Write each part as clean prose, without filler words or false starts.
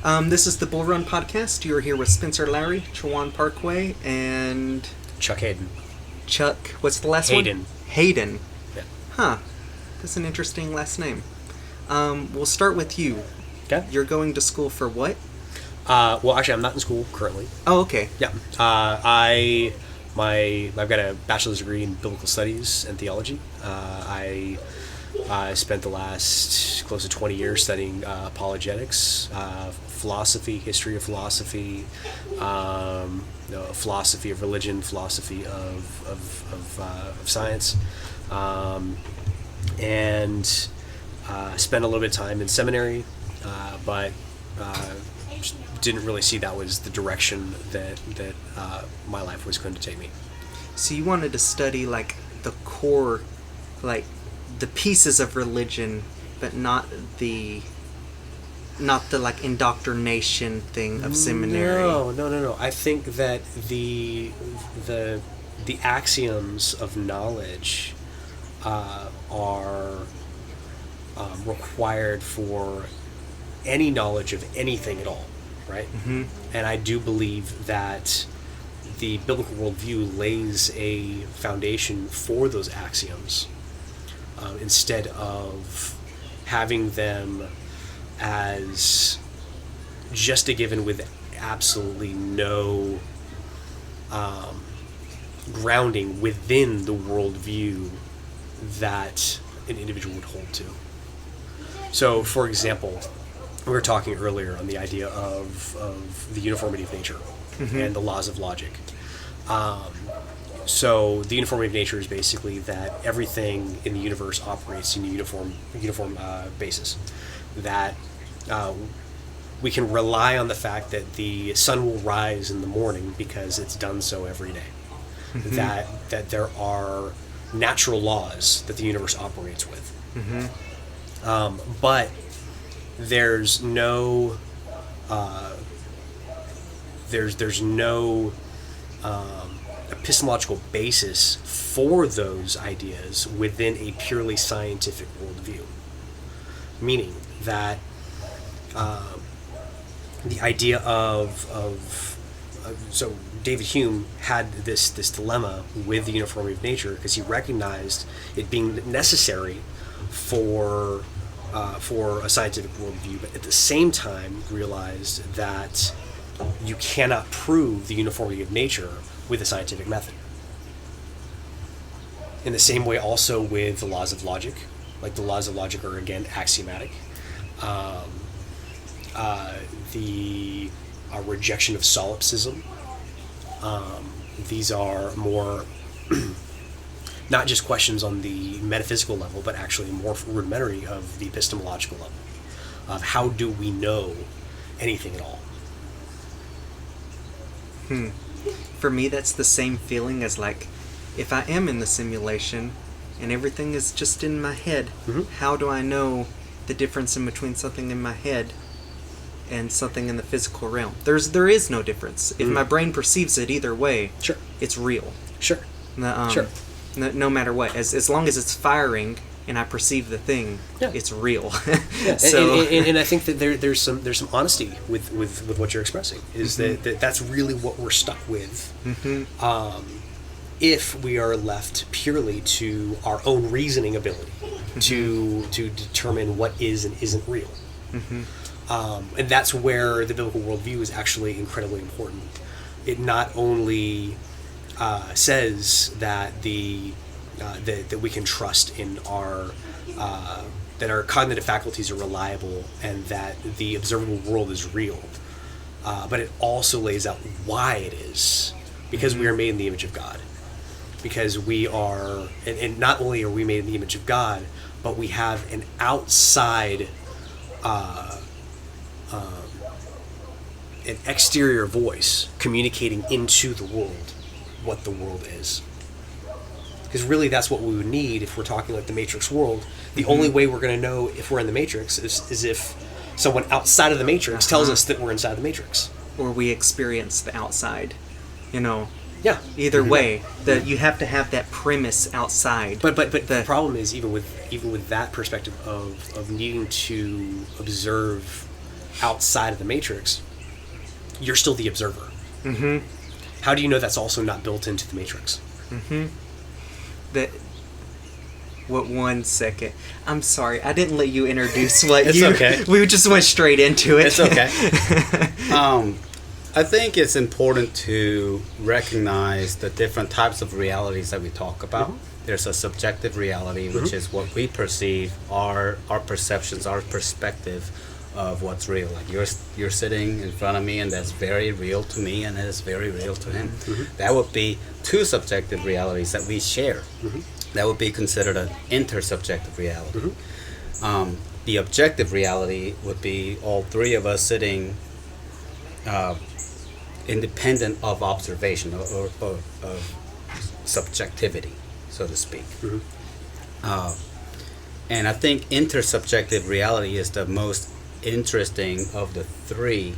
This is the BullRun podcast. You're here with Spencer Lowry, Chulwon Parkway, and Chuck Hayden. Chuck, what's the last Hayden. one? Hayden. Yeah. Huh. That's an interesting last name. We'll start with you. Okay. You're going to school for what? Well, actually, I'm not in school currently. Oh, okay. Yeah. I've got a bachelor's degree in biblical studies and theology. I spent the last close to 20 years studying apologetics, philosophy, history of philosophy, philosophy of religion, philosophy of science, and spent a little bit of time in seminary, but didn't really see that was the direction that my life was going to take me. So you wanted to study like the core, like the pieces of religion, but not the like indoctrination thing of seminary. No. I think that the axioms of knowledge are required for any knowledge of anything at all, right? Mm-hmm. And I do believe that the biblical worldview lays a foundation for those axioms, instead of having them as just a given with absolutely no grounding within the worldview that an individual would hold to. So, for example, we were talking earlier on the idea of the uniformity of nature, mm-hmm. and the laws of logic. So the uniformity of nature is basically that everything in the universe operates in a uniform basis. That we can rely on the fact that the sun will rise in the morning because it's done so every day. Mm-hmm. That there are natural laws that the universe operates with. Mm-hmm. But there's no epistemological basis for those ideas within a purely scientific worldview. Meaning that the idea so David Hume had this dilemma with the uniformity of nature because he recognized it being necessary for a scientific worldview, but at the same time realized that you cannot prove the uniformity of nature with a scientific method. In the same way also with the laws of logic, like the laws of logic are again axiomatic. The rejection of solipsism, these are more not just questions on the metaphysical level, but actually more rudimentary of the epistemological level of how do we know anything at all. For me, that's the same feeling as like, if I am in the simulation and everything is just in my head, mm-hmm. how do I know the difference in between something in my head and something in the physical realm? There is no difference. If my brain perceives it either way, sure, it's real. Sure. Sure. No matter what, as long as it's firing and I perceive the thing, yeah. It's real. Yeah. So, and I think that there's some honesty with what you're expressing. Is mm-hmm. that's really what we're stuck with. Mm-hmm. If we are left purely to our own reasoning ability, mm-hmm. to determine what is and isn't real. Mm-hmm. And that's where the biblical worldview is actually incredibly important. It not only says that that we can trust in our that our cognitive faculties are reliable and that the observable world is real, but it also lays out why it is, because mm-hmm. we are made in the image of God, because we are, and not only are we made in the image of God, but we have an outside an exterior voice communicating into the world what the world is. Because really that's what we would need if we're talking like the Matrix world. The mm-hmm. only way we're going to know if we're in the Matrix is if someone outside of the Matrix tells us that we're inside the Matrix. Or we experience the outside, Yeah. Either way, you have to have that premise outside. But the problem is even with that perspective of needing to observe outside of the matrix, you're still the observer. Mm-hmm. How do you know that's also not built into the matrix? Mm-hmm. What 1 second? I'm sorry, I didn't let you introduce what It's you. okay. We just went straight into it. It's okay. I think it's important to recognize the different types of realities that we talk about. Mm-hmm. There's a subjective reality, which is what we perceive, our perceptions, our perspective of what's real. Like you're sitting in front of me, and that's very real to me, and it is very real to him. Mm-hmm. That would be two subjective realities that we share. Mm-hmm. That would be considered an intersubjective reality. Mm-hmm. The objective reality would be all three of us sitting independent of observation or of subjectivity, so to speak. Mm-hmm. And I think intersubjective reality is the most interesting of the three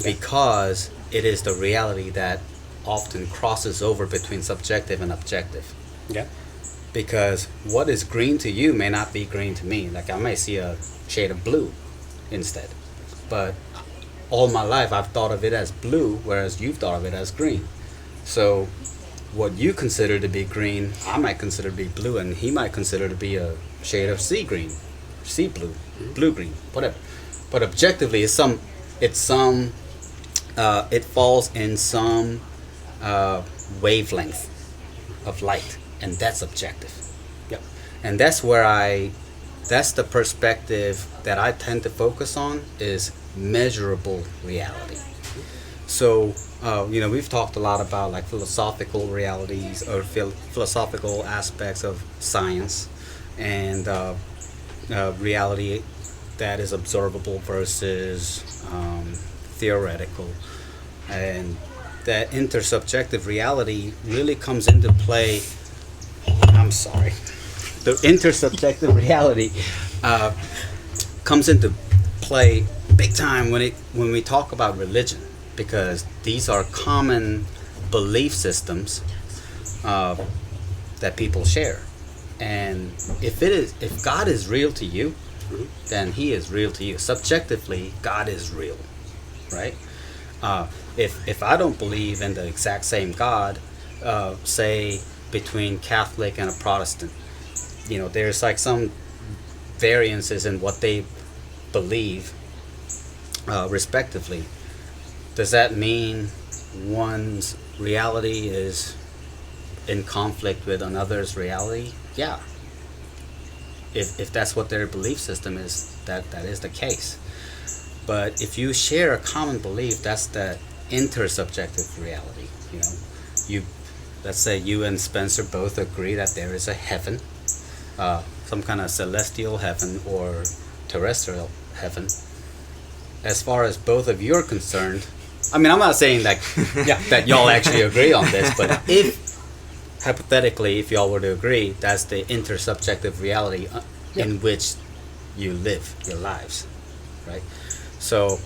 because it is the reality that often crosses over between subjective and objective. Yeah. Because what is green to you may not be green to me. Like I may see a shade of blue instead. But all my life I've thought of it as blue, whereas you've thought of it as green. So what you consider to be green, I might consider to be blue, and he might consider to be a shade of sea green, sea blue, blue green, whatever. But objectively, it falls in some wavelength of light, and that's objective. Yep. And that's the perspective that I tend to focus on is measurable reality. So, we've talked a lot about like philosophical realities or philosophical aspects of science and reality that is observable versus theoretical. And that intersubjective reality really comes into play. I'm sorry. The intersubjective reality comes into play big time when we talk about religion, because these are common belief systems that people share. And if God is real to you, then He is real to you. Subjectively, God is real, right? If I don't believe in the exact same God, say between Catholic and a Protestant, there's like some variances in what they believe, respectively. Does that mean one's reality is in conflict with another's reality? Yeah. If that's what their belief system is, that is the case. But if you share a common belief, that's the intersubjective reality. Let's say you and Spencer both agree that there is a heaven, some kind of celestial heaven or terrestrial heaven. As far as both of you are concerned, I mean, I'm not saying that that y'all actually agree on this, but hypothetically, if y'all were to agree, that's the intersubjective reality in which you live your lives, right? So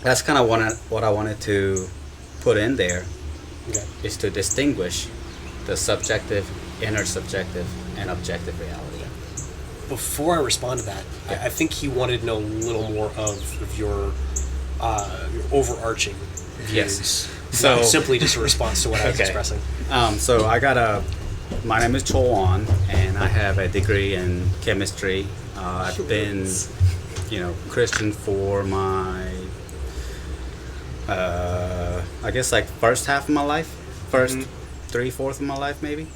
that's kind of what I wanted to put in there, is to distinguish the subjective, intersubjective, and objective reality. Before I respond to that, I think he wanted to know a little more of your overarching views. Yes. So simply just a response to what I was expressing. So my name is Chulwon, and I have a degree in chemistry. I've been, Christian for my, I guess like first half of my life, first 3/4 of my life maybe,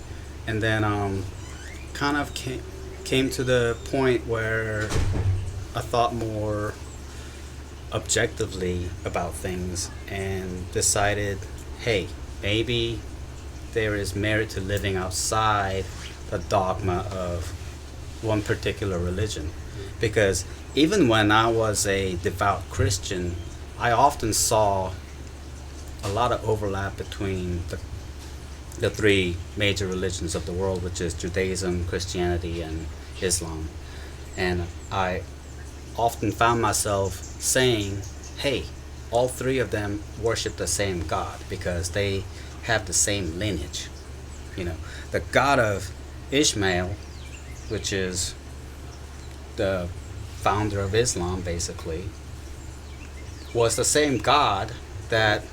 and then kind of came to the point where I thought more objectively about things and decided, hey, maybe there is merit to living outside the dogma of one particular religion. Because even when I was a devout Christian, I often saw a lot of overlap between the three major religions of the world, which is Judaism, Christianity, and Islam. And I often found myself saying, hey, all three of them worship the same God because they have the same lineage. The God of Ishmael, which is the founder of Islam, basically, was the same God that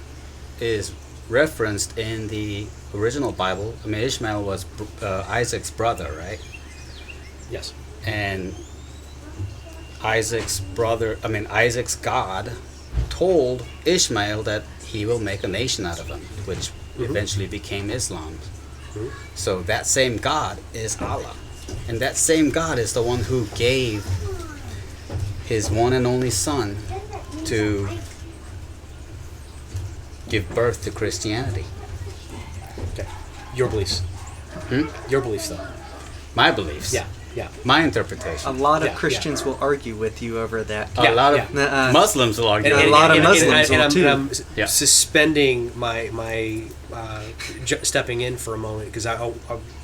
is referenced in the original Bible. I mean, Ishmael was Isaac's brother, right? Yes. And Isaac's God told Ishmael that he will make a nation out of him, which eventually became Islam. So that same God is Allah. And that same God is the one who gave his one and only son to give birth to Christianity. Okay. Your beliefs. Your beliefs, though. My beliefs. Yeah. Yeah. My interpretation. A lot of Christians will argue with you over that. A lot of Muslims will argue. A lot of Muslims will too. I'm suspending my stepping in for a moment because I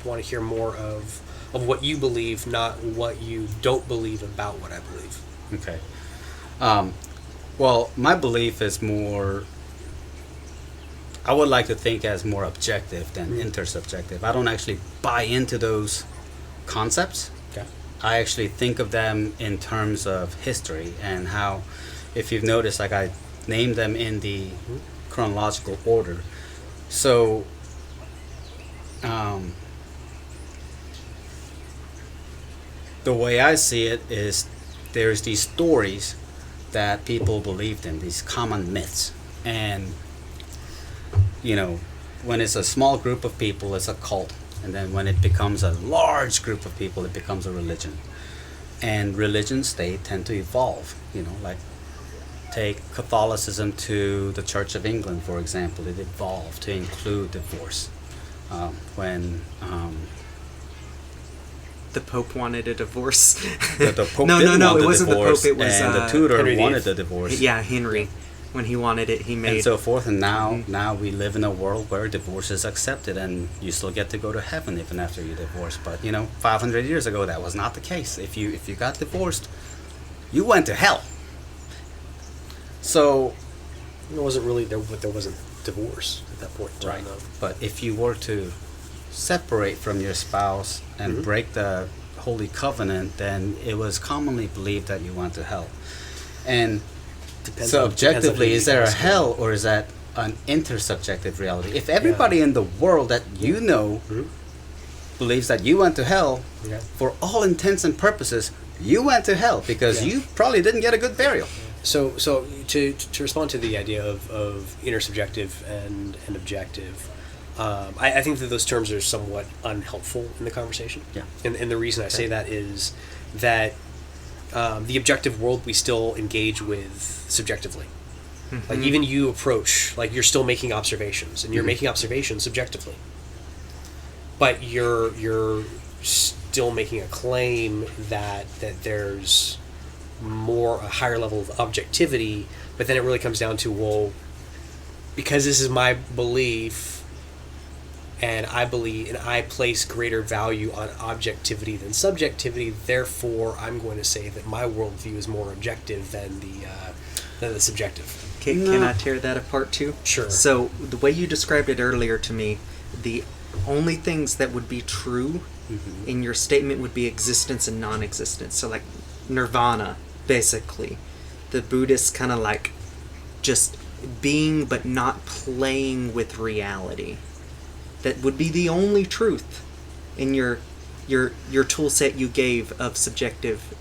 want to hear more of what you believe, not what you don't believe about what I believe. Okay. Well, my belief is more, I would like to think as more objective than intersubjective. I don't actually buy into those concepts. Okay. I actually think of them in terms of history and how, if you've noticed, like I named them in the chronological order. So, the way I see it is there's these stories that people believed in, these common myths. And, you know, when it's a small group of people, it's a cult. And then when it becomes a large group of people, it becomes a religion. And religions, they tend to evolve. You know, like take Catholicism to the Church of England, for example. It evolved to include divorce. When the Pope wanted a divorce. The Pope no, it wasn't the divorce, Pope. It was and the tutor Henry wanted VIII. the divorce. Yeah, Henry. When he wanted it, he made. And so forth. And now we live in a world where divorce is accepted, and you still get to go to heaven even after you divorce. But 500 years ago, that was not the case. If you got divorced, you went to hell. So It wasn't really there wasn't divorce at that point in time, right. though. But if you were to separate from your spouse and break the holy covenant, then it was commonly believed that you went to hell. And so objectively, is there a hell, or is that an intersubjective reality? If everybody in the world that you know believes that you went to hell, for all intents and purposes, you went to hell because you probably didn't get a good burial. So to respond to the idea of intersubjective and objective, I think that those terms are somewhat unhelpful in the conversation. Yeah. And the reason I say that is that the objective world we still engage with subjectively. Like even you approach, like you're still making observations, and you're making observations subjectively. But you're still making a claim that there's a higher level of objectivity, but then it really comes down to, well, because this is my belief, and I believe, and I place greater value on objectivity than subjectivity. Therefore, I'm going to say that my worldview is more objective than the subjective. Can I tear that apart too? Sure. So the way you described it earlier to me, the only things that would be true in your statement would be existence and non-existence. So like nirvana, basically. The Buddhists kind of like just being but not playing with reality. That would be the only truth in your tool set you gave of subjective,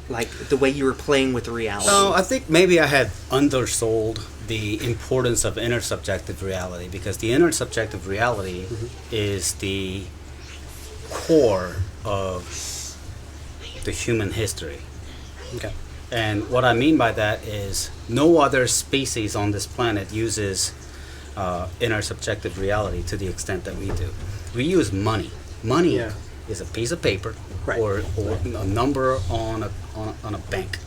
like the way you were playing with reality. No, I think maybe I had undersold the importance of intersubjective reality, because the intersubjective reality is the core of the human history. Okay. And what I mean by that is no other species on this planet uses intersubjective reality to the extent that we do. We use money. Money is a piece of paper or a number on a bank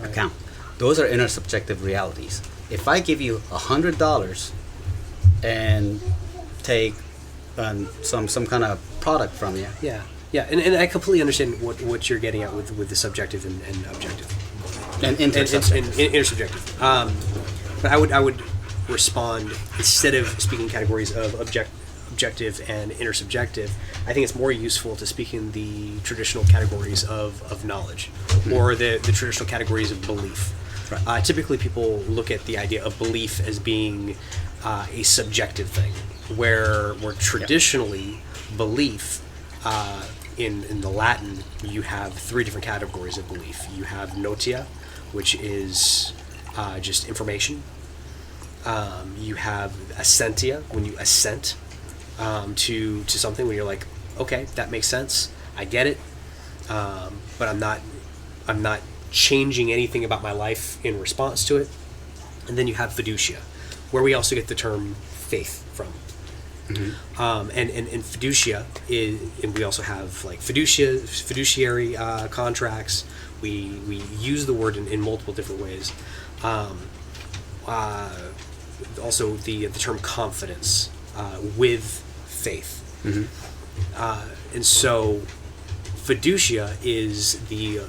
account. Those are intersubjective realities. If I give you $100 and take some kind of product from you, and I completely understand what you're getting at with the subjective and objective and intersubjective. And intersubjective. But I would respond, instead of speaking categories of objective and intersubjective, I think it's more useful to speak in the traditional categories of knowledge, or the traditional categories of belief. Right. Typically, people look at the idea of belief as being a subjective thing, where traditionally belief, in the Latin, you have three different categories of belief. You have notia, which is just information. You have assentia, when you assent to something, when you're like, okay, that makes sense, I get it, but I'm not changing anything about my life in response to it. And then you have fiducia, where we also get the term faith from. And fiducia is, and we also have like fiduciary contracts. We use the word in multiple different ways. Also the term confidence with faith. And so fiducia is the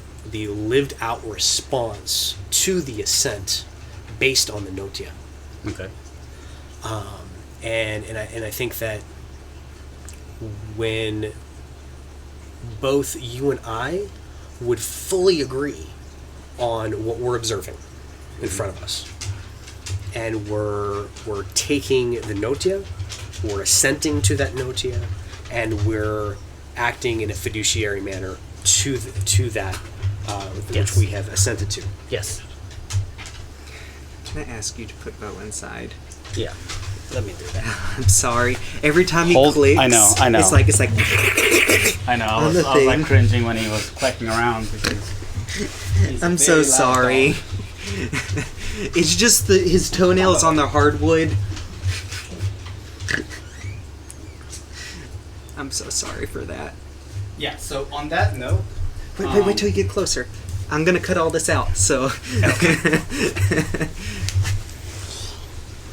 lived out response to the assent based on the notia. Okay. And I think that when both you and I would fully agree on what we're observing in front of us, and we're taking the notia, we're assenting to that notia, and we're acting in a fiduciary manner to that which we have assented to. Yes. Can I ask you to put Bo inside? Yeah. Let me do that. I'm sorry. Every time he Hold- clicks, I know. It's like I know. I On was the like thing. cringing when he was clicking around because he's a I'm very so loud sorry. dog. It's just his toenails on the hardwood. I'm so sorry for that. Yeah. So on that note, Wait till you get closer. I'm gonna cut all this out. So.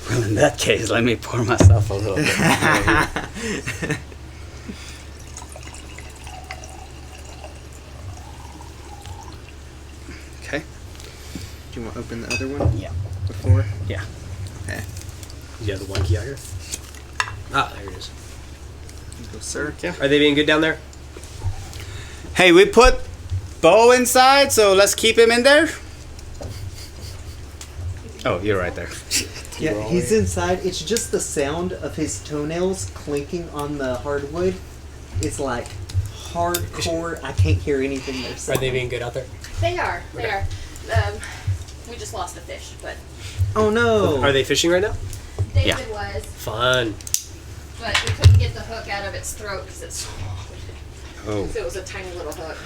Well, in that case, let me pour myself a little bit. Okay. Do you want to open the other one? Yeah. Before? Yeah. Okay. You have the one key out here? Ah, there it is. You go, sir. Yeah. Are they being good down there? Hey, we put Bo inside, so let's keep him in there. Oh, you're right there. Yeah, he's inside. It's just the sound of his toenails clinking on the hardwood. It's like hardcore. I can't hear anything they're Are saying. they being good out there? They are. They Okay. are. We just lost a fish, but Oh no! Are they fishing right now? David Yeah. was. Fun. But we couldn't get the hook out of its throat because Oh, it was a tiny little hook.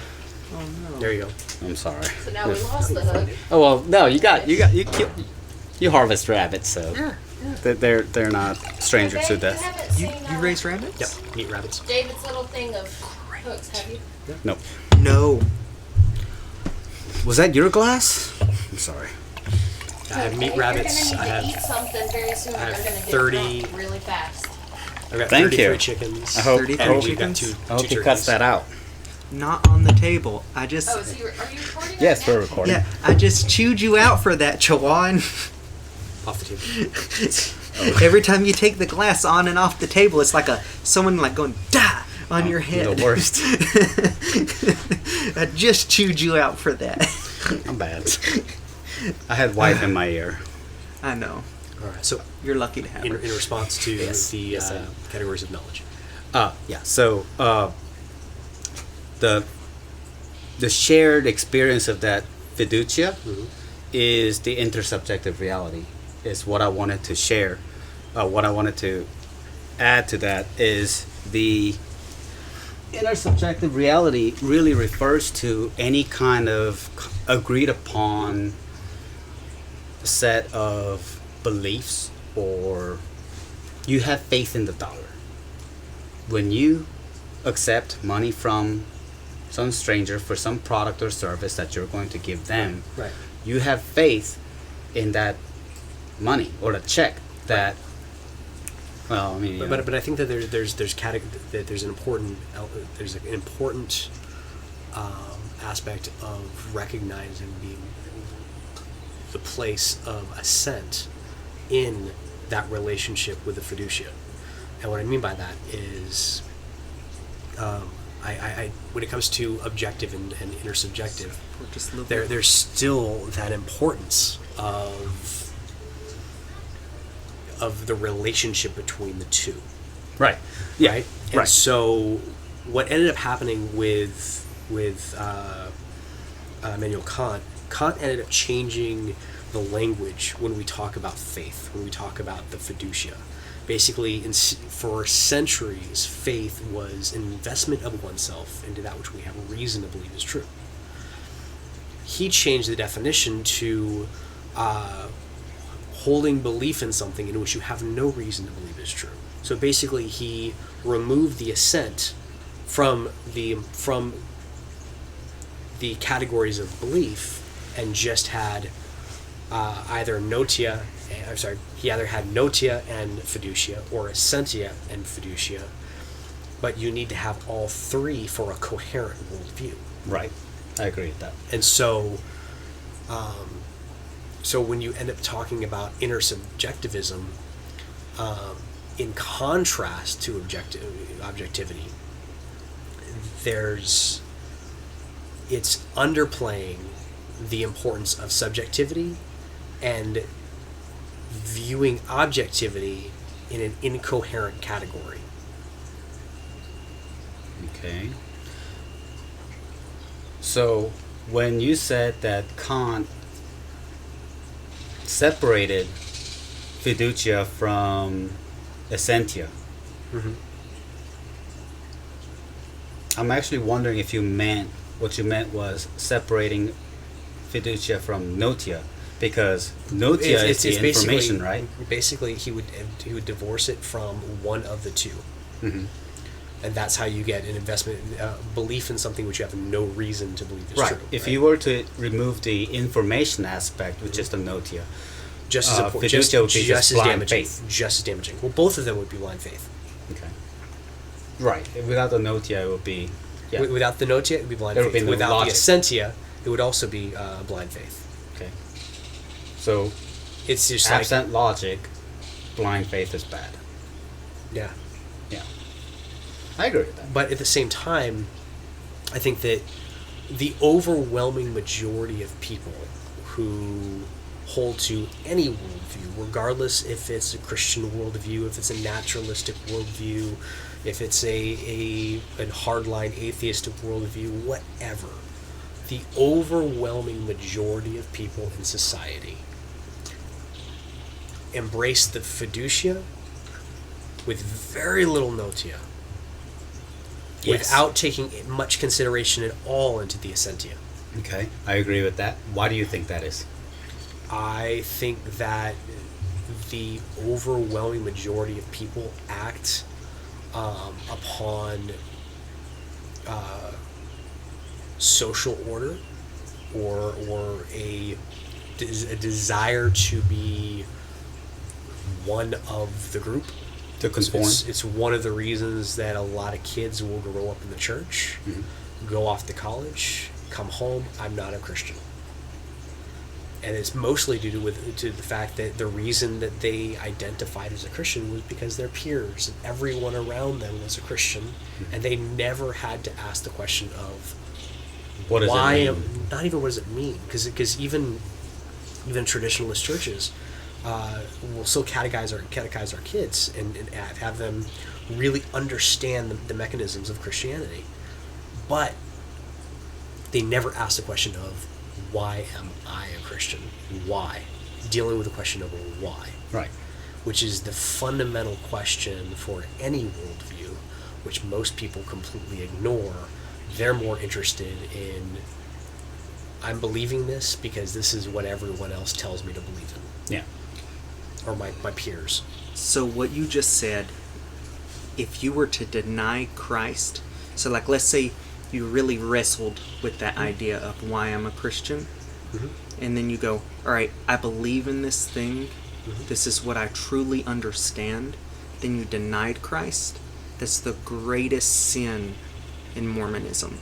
Oh no! There you go. I'm sorry. So now we lost the hook. Oh well, no, you harvest rabbits, so they're not stranger to You death. haven't You seen, raise rabbits? Yep. Meat rabbits. David's little thing of hooks, have you? Nope. No. Was that your glass? I'm sorry. I have meat Okay, rabbits. You're I gonna need to eat have something very soon. I have You're gonna get 30 drunk really fast. I've got Thank 33 you. chickens. I hope- 33 and we've got chickens? two I hope he turkeys. cuts that out. Not on the table. I just. Oh, so are you recording? Yes, right we're now? recording. Yeah, I just chewed you out for that, Chulwon. Off the table. Every time you take the glass on and off the table, it's like someone like going "da" on your head. The worst. I just chewed you out for that. I'm bad. I had wife in my ear. I know. All right. So You're lucky to have in her. response to Yes. the Yes, I am. categories of knowledge. Yeah. So the shared experience of that fiducia is the intersubjective reality. Is what I wanted to share. What I wanted to add to that is the intersubjective reality really refers to any kind of agreed upon set of beliefs, or you have faith in the dollar. When you accept money from some stranger for some product or service that you're going to give them, Right. you have faith in that money or the check that. Well, I mean, you know, But I think that there's an important aspect of recognizing the place of assent in that relationship with the fiducia. And what I mean by that is, I when it comes to objective and intersubjective, Or just live there's still that importance of the relationship between the two. Right. Yeah. Right? And Right. so what ended up happening with Immanuel Kant ended up changing the language when we talk about faith, when we talk about the fiducia. Basically, for centuries, faith was an investment of oneself into that which we have reason to believe is true. He changed the definition to holding belief in something in which you have no reason to believe is true. So basically, he removed the assent from the categories of belief and just had he either had notia and fiducia or essentia and fiducia, but you need to have all three for a coherent worldview. Right. I agree with that. And so, so when you end up talking about intersubjectivism, in contrast to objectivity, it's underplaying the importance of subjectivity and viewing objectivity in an incoherent category. Okay. So when you said that Kant separated fiducia from essentia, I'm actually wondering if what you meant was separating fiducia from notia, because notia is the information, right? Basically, he would divorce it from one of the two, Mm-hmm. and that's how you get an investment, belief in something which you have no reason to believe is Right. true. If you were to remove the information aspect, which is the notia, just as important, fiducia would be just as blind damaging, faith. just as damaging. Well, both of them would be blind faith. Okay. Right. Without the notia, it would be. Yeah. Without the notia, it would be blind There would faith. be no Without logic. the essentia, it would also be blind faith. Okay. So, It's just like, absent logic, blind faith is bad. yeah. Yeah. I agree with that. But at the same time, I think that the overwhelming majority of people who hold to any worldview, regardless if it's a Christian worldview, if it's a naturalistic worldview, if it's a hardline atheistic worldview, whatever, the overwhelming majority of people in society embrace the fiducia with very little notia, Yes. without taking much consideration at all into the essentia. Okay. I agree with that. Why do you think that is? I think that the overwhelming majority of people act upon social order or a desire to be one of the group. To conform? It's one of the reasons that a lot of kids will grow up in the church, go off to college, come home, I'm not a Christian. And it's mostly due to the fact that the reason that they identified as a Christian was because their peers and everyone around them was a Christian, and they never had to ask the question of What does why it mean? not even what does it mean, because even traditionalist churches will still catechize our kids and have them really understand the mechanisms of Christianity, but they never ask the question of why am I a Christian? Why? Dealing with the question of why, Right. which is the fundamental question for any worldview, which most people completely ignore. They're more interested in, I'm believing this because this is what everyone else tells me to believe in, Yeah. or my peers. So what you just said, if you were to deny Christ, so like let's say you really wrestled with that idea of why I'm a Christian, and then you go, all right, I believe in this thing, this is what I truly understand, then you denied Christ. That's the greatest sin in Mormonism.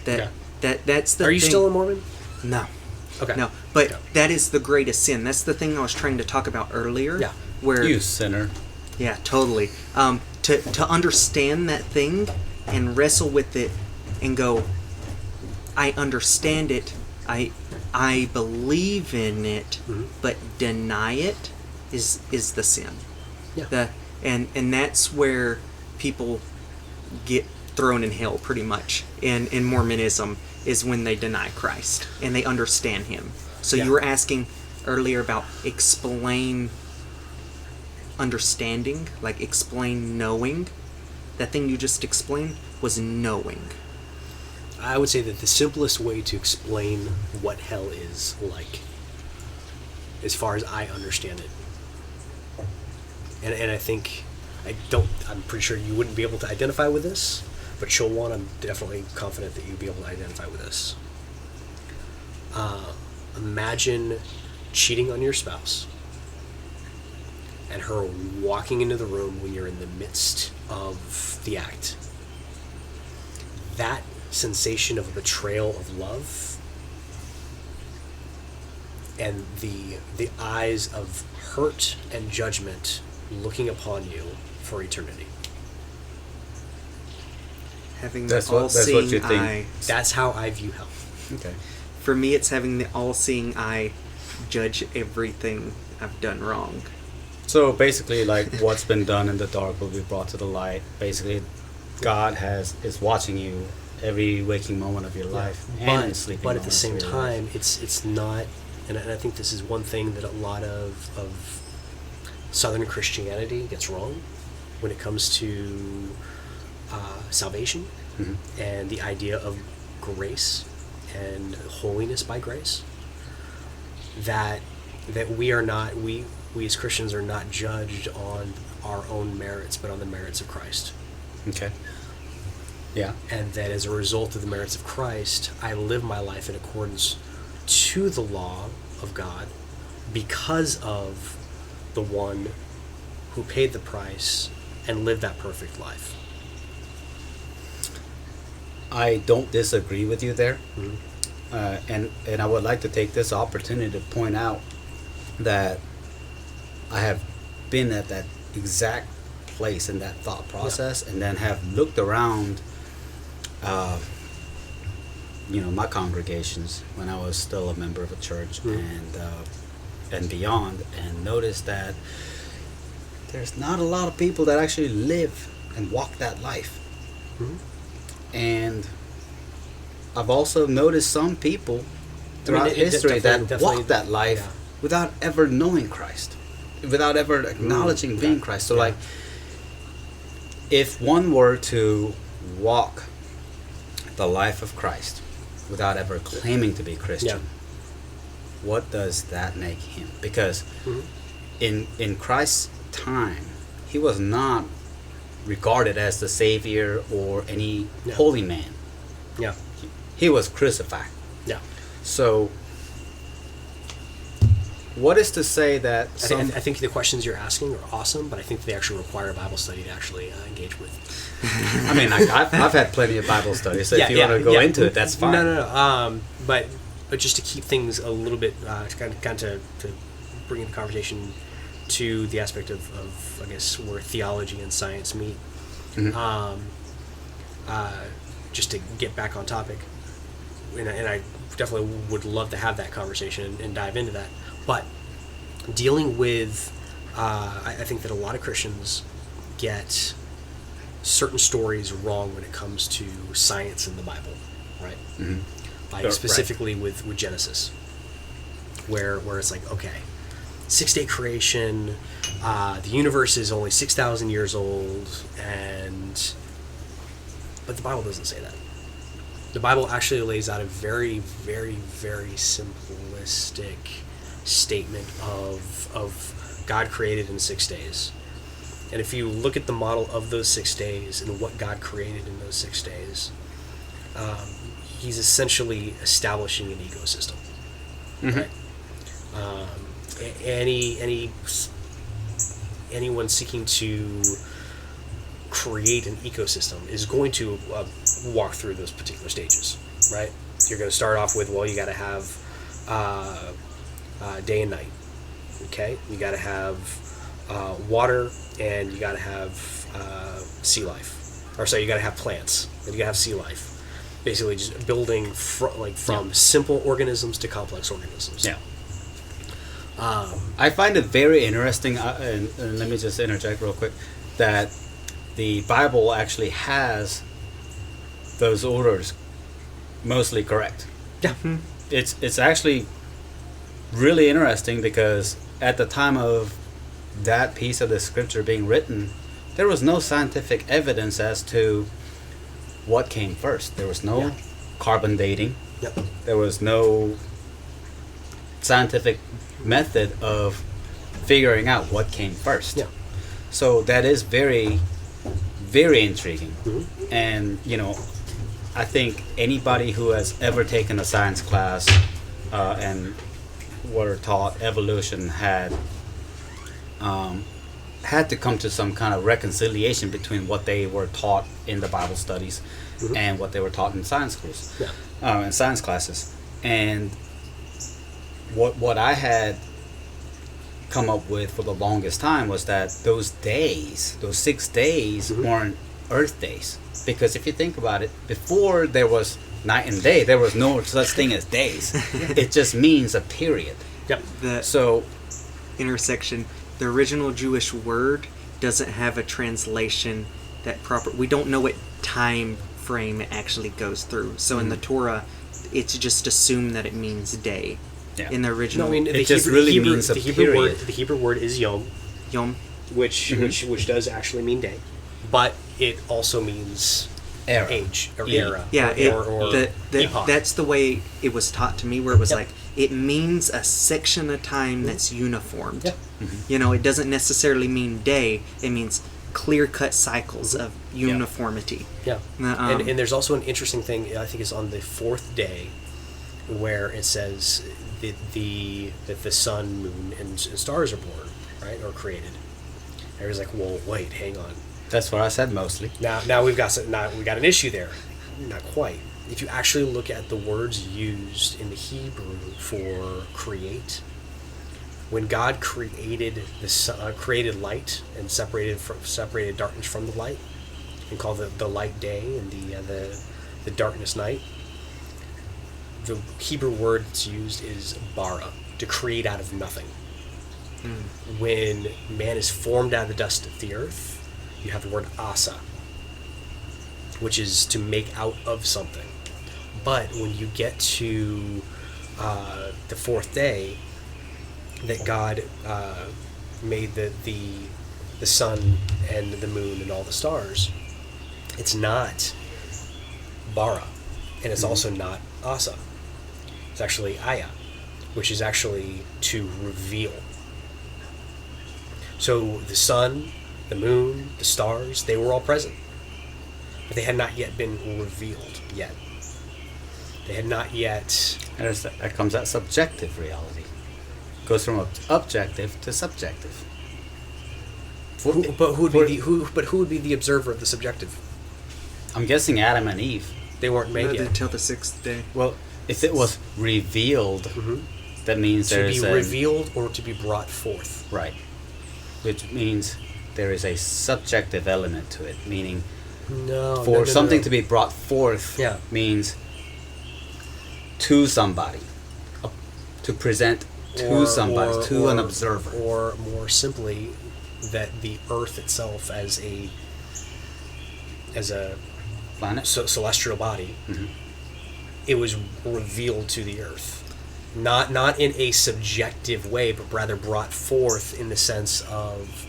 That's the Are you thing. still a Mormon? No. Okay. No, but Okay. that is the greatest sin. That's the thing I was trying to talk about earlier. Yeah. Where You sinner. Yeah, totally. To understand that thing and wrestle with it and go, I understand it, I believe in it, but deny it is the sin. Yeah. And that's where people get thrown in hell pretty much in Mormonism, is when they deny Christ and they understand him. So Yeah. you were asking earlier about explain understanding, like explain knowing. That thing you just explained was knowing. I would say that the simplest way to explain what hell is like, as far as I understand it, and I think I'm pretty sure you wouldn't be able to identify with this, but Chulwon, I'm definitely confident that you'd be able to identify with this. Imagine cheating on your spouse and her walking into the room when you're in the midst of the act. That sensation of betrayal of love and the eyes of hurt and judgment looking upon you for eternity. Having That's the what all-seeing you think. eye. That's how I view hell. Okay. For me, it's having the all-seeing eye judge everything I've done wrong. So basically, like, what's been done in the dark will be brought to the light. Basically, God is watching you every waking moment of your life and sleeping. But at the moments same of your time, life. it's not, and I think this is one thing that a lot of Southern Christianity gets wrong when it comes to salvation and the idea of grace and holiness by grace. That we are not, we as Christians are not judged on our own merits, but on the merits of Christ. Okay. Yeah. And that as a result of the merits of Christ, I live my life in accordance to the law of God because of the one who paid the price and lived that perfect life. I don't disagree with you there. And I would like to take this opportunity to point out that I have been at that exact place in that thought process, and then have looked around my congregations when I was still a member of a church and beyond, and noticed that there's not a lot of people that actually live and walk that life. And I've also noticed some people throughout history that walk that life without ever knowing Christ, without ever acknowledging being Christ. So like, if one were to walk the life of Christ without ever claiming to be Christian, what does that make him? Because in Christ's time, he was not regarded as the Savior or any holy man. Yeah. He was crucified. Yeah. So, what is to say that I think the questions you're asking are awesome, but I think they actually require a Bible study to actually engage with. I mean, I've had plenty of Bible studies, so if you want to go into it, that's fine. No. But just to keep things a little bit, to bring the conversation to the aspect of I guess where theology and science meet. Just to get back on topic, and I definitely would love to have that conversation and dive into that. But dealing with, I think that a lot of Christians get certain stories wrong when it comes to science in the Bible, right? Like specifically with Genesis, where it's like, okay, 6-day creation, the universe is only 6,000 years old, but the Bible doesn't say that. The Bible actually lays out a very, very, very simplistic statement of God created in 6 days. And if you look at the model of those 6 days and what God created in those 6 days, he's essentially establishing an ecosystem. Right? Anyone seeking to create an ecosystem is going to walk through those particular stages, right? You're going to start off with, you got to have day and night, okay? You got to have water, and you got to have sea life. Or sorry, you got to have plants, and you got to have sea life. Basically, just building from simple organisms to complex organisms. Yeah. I find it very interesting, and let me just interject real quick, that the Bible actually has those orders mostly correct. Yeah. It's actually really interesting because at the time of that piece of the scripture being written, there was no scientific evidence as to what came first. There was no carbon dating. Yep. There was no scientific method of figuring out what came first. Yeah. So that is very, very intriguing. Mm-hmm. And, I think anybody who has ever taken a science class and were taught evolution had to come to some kind of reconciliation between what they were taught in the Bible studies and what they were taught in science schools, in science classes. And what I had come up with for the longest time was that those 6 days weren't Earth days. Because if you think about it, before there was night and day, there was no such thing as days. It just means a period. Yep. So intersection, the original Jewish word doesn't have a translation that proper. We don't know what time frame it actually goes through. So in the Torah, it's just assumed that it means day. Yeah. In the original, means a period. The Hebrew word is yom, Yom. which does actually mean day, but it also means Era. age or Yeah. era. Yeah, or epoch. that's the way it was taught to me, where it was like, it means a section of time that's uniformed. Yeah. It doesn't necessarily mean day, it means clear-cut cycles of uniformity. Yeah. And there's also an interesting thing, I think it's on the 4th day, where it says that the sun, moon, and stars are born, right, or created. Everybody's like, well, wait, hang on. That's what I said mostly. Now we got an issue there. Not quite. If you actually look at the words used in the Hebrew for create, when God created created light and separated darkness from the light, and called the light day and the darkness night, the Hebrew word that's used is bara, to create out of nothing. When man is formed out of the dust of the earth, you have the word asa, which is to make out of something. But when you get to the 4th day, that God made the sun and the moon and all the stars, it's not bara, and it's also not asa. It's actually aya, which is actually to reveal. So the sun, the moon, the stars, they were all present, but they had not yet been revealed yet. They had not yet. And that comes that subjective reality. Goes from objective to subjective. Who would be the observer of the subjective? I'm guessing Adam and Eve. They weren't made yet. Until the 6th day. Well, if it was revealed, that means To there's be revealed or to be brought forth. Right. Which means there is a subjective element to it, meaning for something to be brought forth means to somebody, to present to somebody, to an observer. Or more simply, that the earth itself as a planet, celestial body, it was revealed to the earth. Not in a subjective way, but rather brought forth in the sense of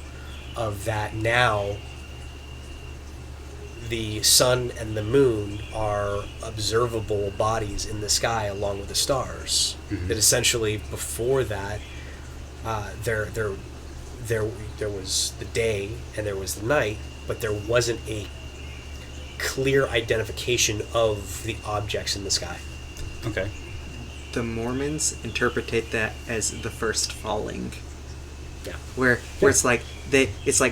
that now the sun and the moon are observable bodies in the sky along with the stars. That essentially before that there was the day and there was the night, but there wasn't a clear identification of the objects in the sky. Okay. The Mormons interpretate that as the first falling. Yeah. Where it's like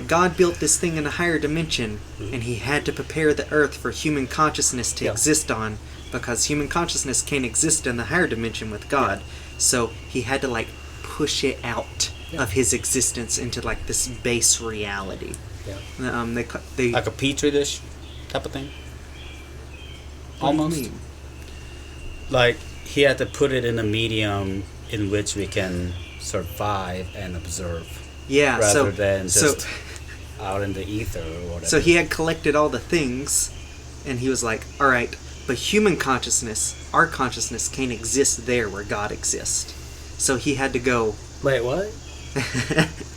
God built this thing in a higher dimension, and he had to prepare the earth for human consciousness to exist on, because human consciousness can't exist in the higher dimension with God. So he had to push it out of his existence into like this base reality. Yeah. They Like a petri dish type of thing. what do you Almost. mean? Like he had to put it in a medium in which we can survive and observe, Yeah, rather than so just out in the ether or whatever. so he had collected all the things, and he was like, all right, but human consciousness, our consciousness, can't exist there where God exists. So he had to go. Wait, what?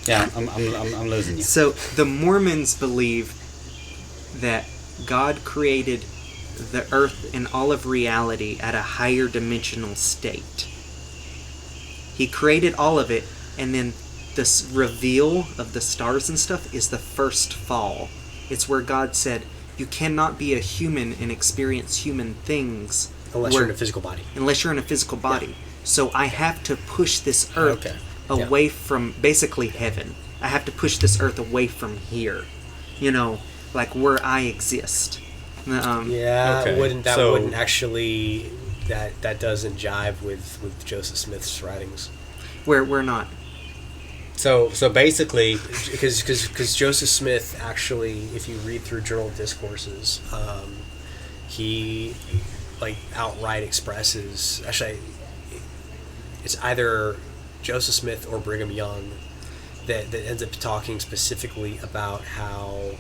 Yeah, I'm losing you. So the Mormons believe that God created the earth and all of reality at a higher dimensional state. He created all of it, and then this reveal of the stars and stuff is the first fall. It's where God said, you cannot be a human and experience human things Unless you're in a physical body. unless you're in a physical body. So I have to push this earth Okay. away from basically heaven. I have to push this earth away from here. You know, like where I exist. Yeah, Okay. wouldn't So- actually that doesn't jive with Joseph Smith's writings. Where we're not. So basically, Because Joseph Smith actually, if you read through Journal of Discourses, he like outright expresses, actually it's either Joseph Smith or Brigham Young that ends up talking specifically about how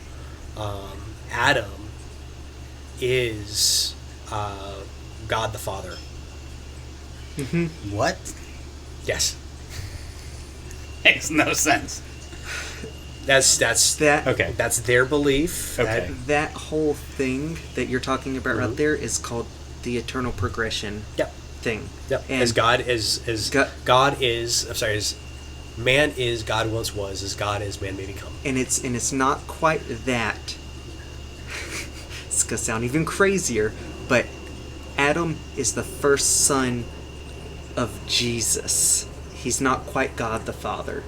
Adam is God the Father. what? Yes, Makes no sense. that's That Okay. that's their belief. Okay. that whole thing that you're talking about right there is called the eternal progression Yep. thing. Yep. And As God is God- as man is God once was, as God is man may become. and it's not quite that. It's gonna sound even crazier, but Adam is the first son of Jesus. He's not quite God the Father.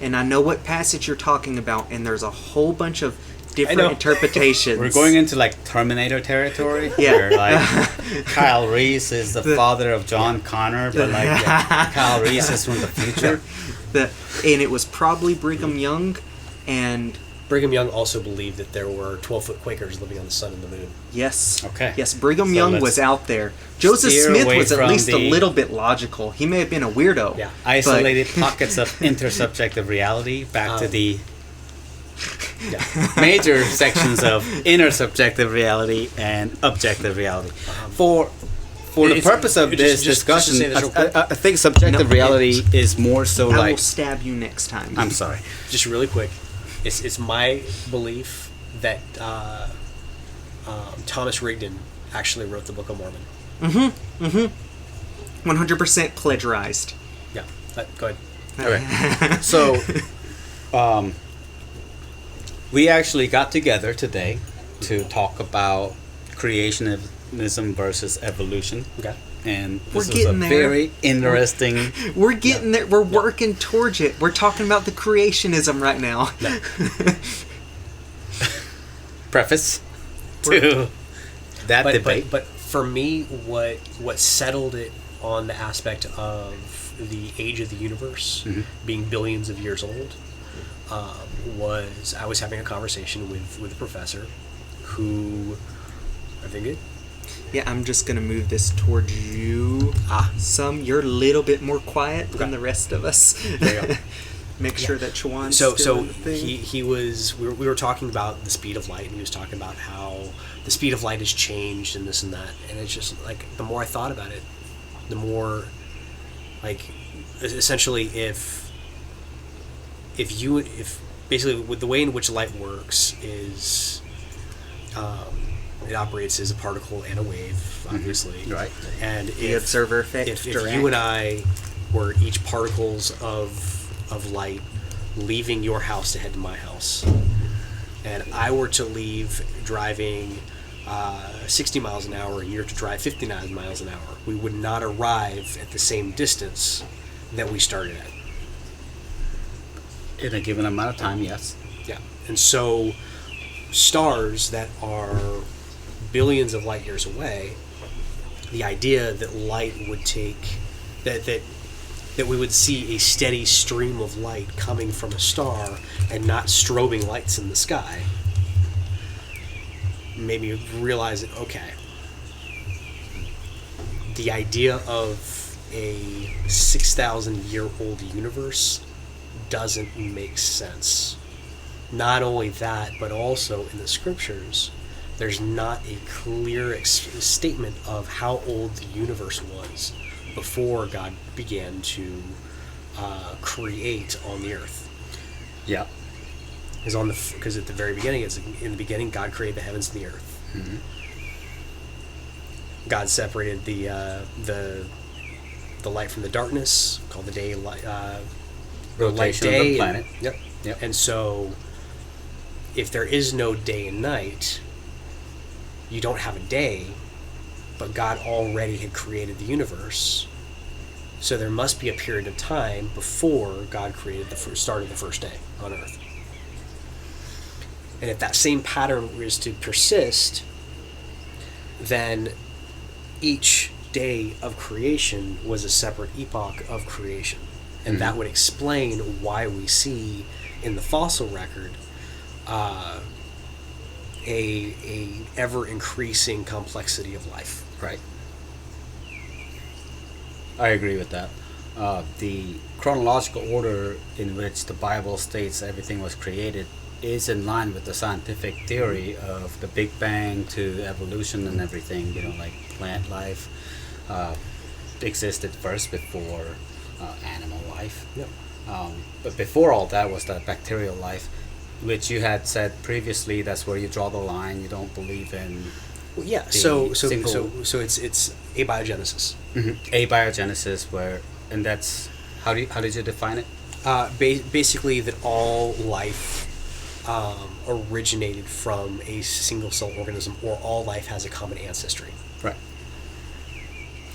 And I know what passage you're talking about, and there's a whole bunch of different know. interpretations. We're going into like Terminator territory. Yeah. Where like Kyle Reese is the father of John Connor, but like Kyle Reese is from the future. And it was probably Brigham Young, and Brigham Young also believed that there were 12-foot Quakers living on the sun and the moon. yes, Okay. yes, Brigham So Young let's was out there. Joseph steer Smith away was at from least a the- little bit logical. He may have been a weirdo. Yeah. Isolated pockets of intersubjective reality back to the Yeah. major sections of intersubjective reality and objective reality. For the It's- purpose of just- this just to discussion, say this real quick. I think subjective No, reality is more so I will like. stab you next time. I'm sorry. Just really quick, it's my belief that Thomas Rigdon actually wrote the Book of Mormon. 100% plagiarized. Yeah. Go ahead. Okay. So, we actually got together today to talk about creationism versus evolution. Okay. And We're this is a getting there. very interesting. We're getting there. We're working towards it. We're talking about the creationism right now. preface to that But, debate. but for me, what settled it on the aspect of the age of the universe being billions of years old was I was having a conversation with a professor who, everything good? Yeah, I'm just gonna move this towards you. Some. You're a little bit more quiet than the rest of us. There you go. Make sure that Chulwon's So still in the thing. he was we were talking about the speed of light, and he was talking about how the speed of light has changed and this and that, and it's just like the more I thought about it, the more like essentially if basically with the way in which light works is it operates as a particle and a wave, obviously, Right. and The observer effect, if Dirac. you and I were each particles of light leaving your house to head to my house, and I were to leave driving 60 miles an hour and you're to drive 59 miles an hour, we would not arrive at the same distance that we started at. In a given amount of time, yes. Yeah. And so stars that are billions of light years away, the idea that light would take that that we would see a steady stream of light coming from a star and not strobing lights in the sky, made me realize that, okay, the idea of a 6,000-year-old universe doesn't make sense. Not only that, but also in the scriptures, there's not a clear statement of how old the universe was before God began to create on the earth. Yeah. Because at the very beginning, it's in the beginning, God created the heavens and the earth. Mm-hmm. God separated the light from the darkness, called the day light. Rotation day of the planet. Yep. And so, if there is no day and night, you don't have a day, but God already had created the universe. So there must be a period of time before God created started the first day on Earth. And if that same pattern is to persist, then each day of creation was a separate epoch of creation. And that would explain why we see in the fossil record a ever increasing complexity of life. Right. I agree with that. The chronological order in which the Bible states everything was created is in line with the scientific theory of the Big Bang to evolution and everything. You know, like plant life existed first before animal life. Yep. But before all that was the bacterial life, which you had said previously. That's where you draw the line. You don't believe in. Well, yeah. The So single- it's abiogenesis. Abiogenesis, and that's how did you define it? Basically, that all life originated from a single cell organism, or all life has a common ancestry. Right.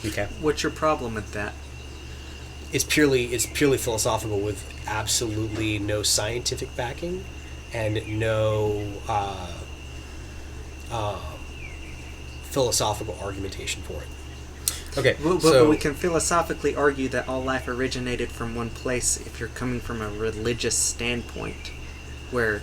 Okay. What's your problem with that? It's purely philosophical, with absolutely no scientific backing and no philosophical argumentation for it. Okay. But we can philosophically argue that all life originated from one place if you're coming from a religious standpoint, where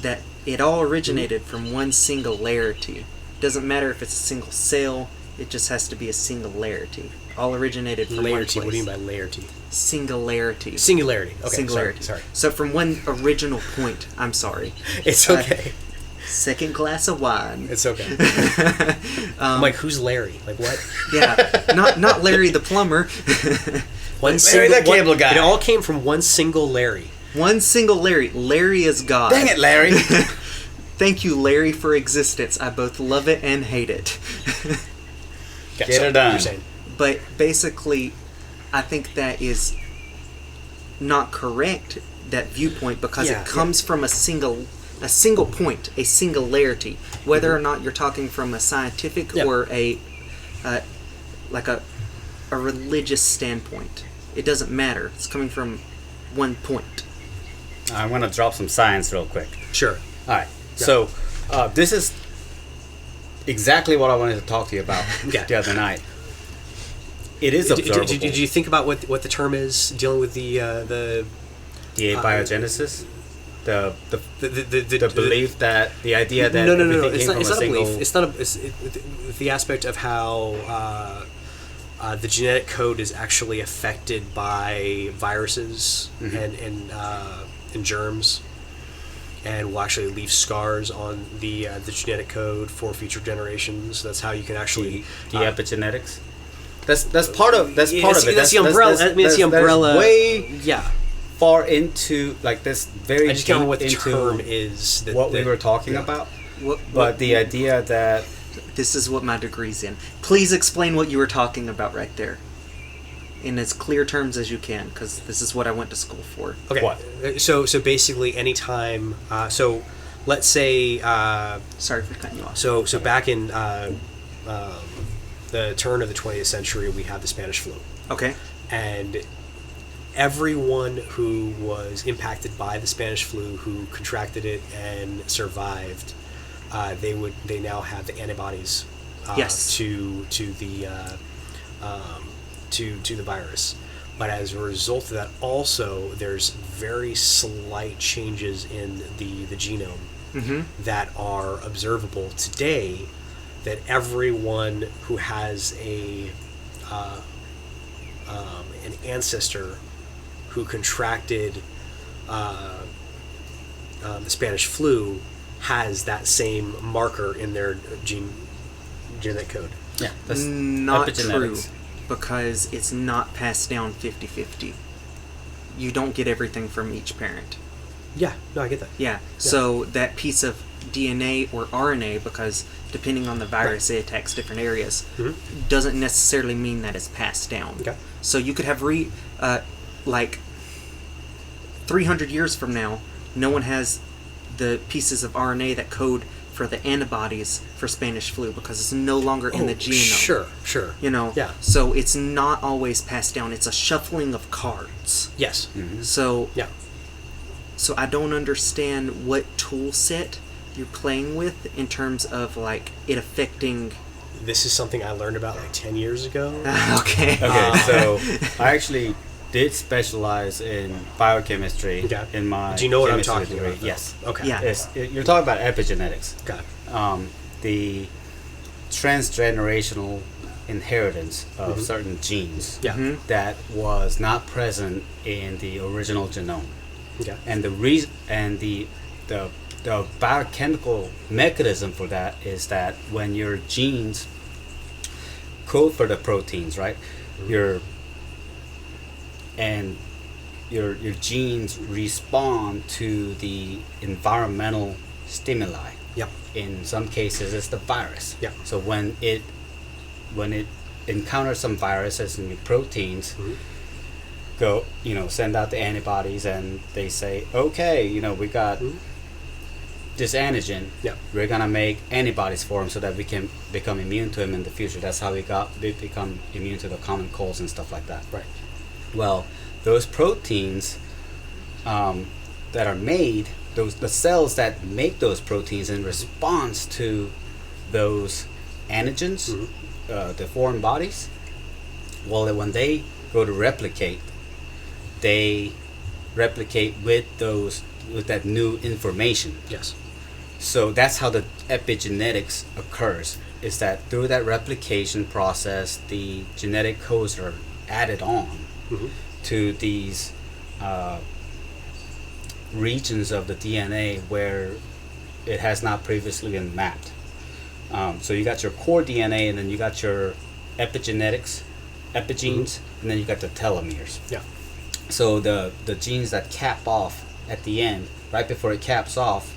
that it all originated from one singularity. Doesn't matter if it's a single cell, it just has to be a singularity. All originated from one place. Laierty. What do you mean by laierty? Singularity. Singularity. Okay. Singularity. Sorry. So from one original point, I'm sorry. It's okay. Second glass of wine. It's okay. I'm like, who's Larry? Like what? Yeah, not Larry the plumber. Larry the cable guy. It all came from one single Larry. One single Larry. Larry is God. Dang it, Larry. Thank you, Larry, for existence. I both love it and hate it. Okay, Get it done. You're saying. But basically, I think that is not correct, that viewpoint, because it comes from a single point, a singularity. Whether or not you're talking from a scientific or a religious standpoint, it doesn't matter. It's coming from one point. I'm going to drop some science real quick. Sure. All right. Yeah. So this is exactly what I wanted to talk to you about the other night. It is observable. Did you think about what the term is dealing with the abiogenesis? The belief that the idea that no. It's not a belief. It's not the aspect of how the genetic code is actually affected by viruses and germs, and will actually leave scars on the genetic code for future generations. That's how you can actually the epigenetics. That's part of it. That's the umbrella. That's the umbrella. Way yeah. Far into like this very. I just can't remember what the term is. What we were talking about. But the idea that this is what my degree's in. Please explain what you were talking about right there, in as clear terms as you can, because this is what I went to school for. Okay. What? So basically, anytime. So let's say. Sorry for cutting you off. So back in the turn of the 20th century, we had the Spanish flu. Okay. And everyone who was impacted by the Spanish flu, who contracted it and survived, they now have the antibodies to the virus. But as a result of that, also there's very slight changes in the genome that are observable today. That everyone who has an ancestor who contracted the Spanish flu has that same marker in their genetic code. Yeah, that's Not true, epigenetics. because it's not passed down 50-50. You don't get everything from each parent. Yeah, no, I get that. Yeah, so that piece of DNA or RNA, because depending on the virus, it attacks different areas, doesn't necessarily mean that it's passed down. Okay. So you could have like 300 years from now, no one has the pieces of RNA that code for the antibodies for Spanish flu because it's no longer in the genome. Sure. You know? Yeah. So it's not always passed down. It's a shuffling of cards. Yes. So Yeah. So I don't understand what tool set you're playing with in terms of like it affecting. This is something I learned about like 10 years ago. Okay. Okay, so I actually did specialize in biochemistry in my Do you know what I'm chemistry talking degree. about, though? Yes. Okay. Yeah. You're talking about epigenetics. Got it. The transgenerational inheritance of certain genes Yeah. that was not present in the original genome. Okay. And the reason and the biochemical mechanism for that is that when your genes code for the proteins, right? Your genes respond to the environmental stimuli. Yep. In some cases, it's the virus. Yep. So when it encounters some viruses and your proteins, go, send out the antibodies, and they say, okay, we got this antigen. Yeah. We're gonna make antibodies for him so that we can become immune to him in the future. That's how we become immune to the common colds and stuff like that. Right. Well, those proteins that are made, the cells that make those proteins in response to those antigens, the foreign bodies, well, when they go to replicate, they replicate with that new information. Yes. So that's how the epigenetics occurs, is that through that replication process, the genetic codes are added on to these regions of the DNA where it has not previously been mapped. So you got your core DNA, and then you got your epigenetics, epigenes, and then you got the telomeres. Yeah. So the genes that cap off at the end, right before it caps off,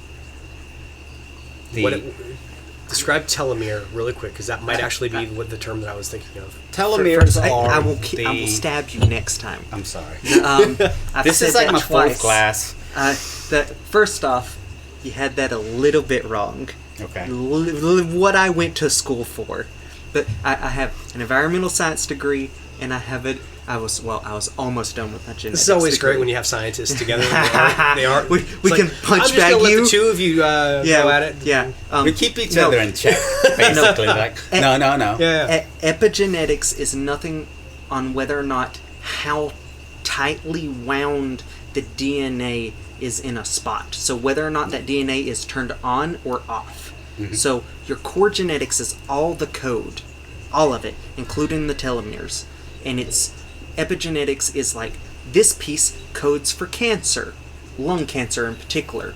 describe telomere really quick, because that might actually be what the term that I was thinking of. telomeres I are will stab you next time. I'm sorry. I've This said is like that my twice. fourth class. First off, you had that a little bit wrong. Okay. What I went to school for, but I have an environmental science degree, and I was almost done with my genetics. This is always degree. great when you have scientists together. They are. We it's can punch I'm just bag gonna let you. the two of you go at it. Yeah. We keep each other in check, basically. No. Yeah. Epigenetics is nothing on whether or not how tightly wound the DNA is in a spot. So whether or not that DNA is turned on or off. So your core genetics is all the code, all of it, including the telomeres. And epigenetics is like, this piece codes for cancer, lung cancer in particular.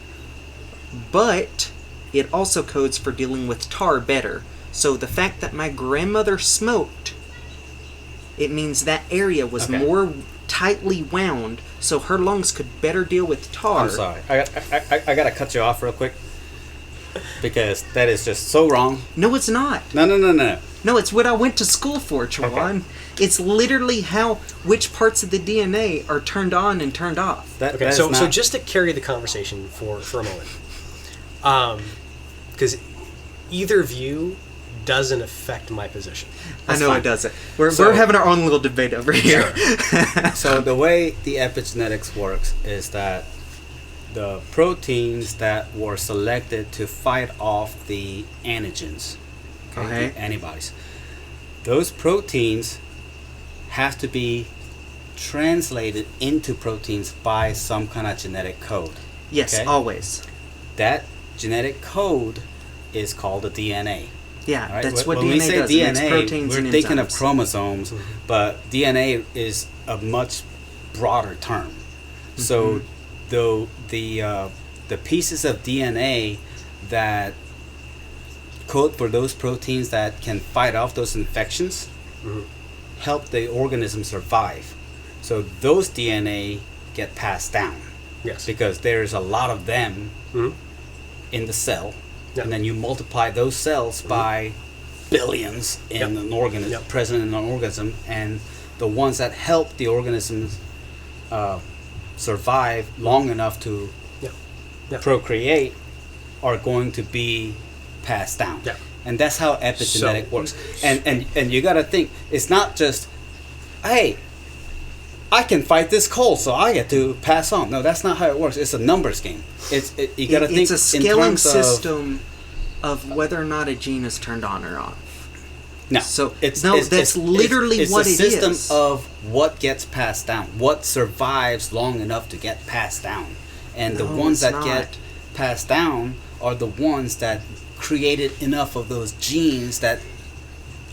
But it also codes for dealing with tar better. So the fact that my grandmother smoked, it means that area was more tightly wound, so her lungs could better deal with tar. I'm sorry. I gotta cut you off real quick, because that is just so wrong. No, it's not. No. No, it's what I went to school for, Chulwon. It's literally which parts of the DNA are turned on and turned off. Okay, so just to carry the conversation for a moment, because either view doesn't affect my position. I know it doesn't. We're having our own little debate over here. So the way the epigenetics works is that the proteins that were selected to fight off the antigens, the antibodies, those proteins have to be translated into proteins by some kind of genetic code. Yes, Okay? always. That genetic code is called the DNA. Yeah, Right? that's what When DNA we say does. It makes DNA, proteins we're and thinking of enzymes. chromosomes, but DNA is a much broader term. So the pieces of DNA that code for those proteins that can fight off those infections help the organism survive. So those DNA get passed down Yes. because there's a lot of them in the cell, Yeah. and then you multiply those cells by billions in an organism, Yep. present in an organism, and the ones that help the organisms survive long enough to Yeah. Yeah. procreate are going to be passed down. Yeah. And that's how epigenetic So- works. And you got to think, it's not just, hey, I can fight this cold, so I get to pass on. No, that's not how it works. It's a numbers game. You got to think It's a in scaling terms system of whether or not a gene is turned on or off. No, So, that's literally it's what a it system is. of what gets passed down, what survives long enough to get passed down, and the No, ones it's that get not. passed down are the ones that created enough of those genes that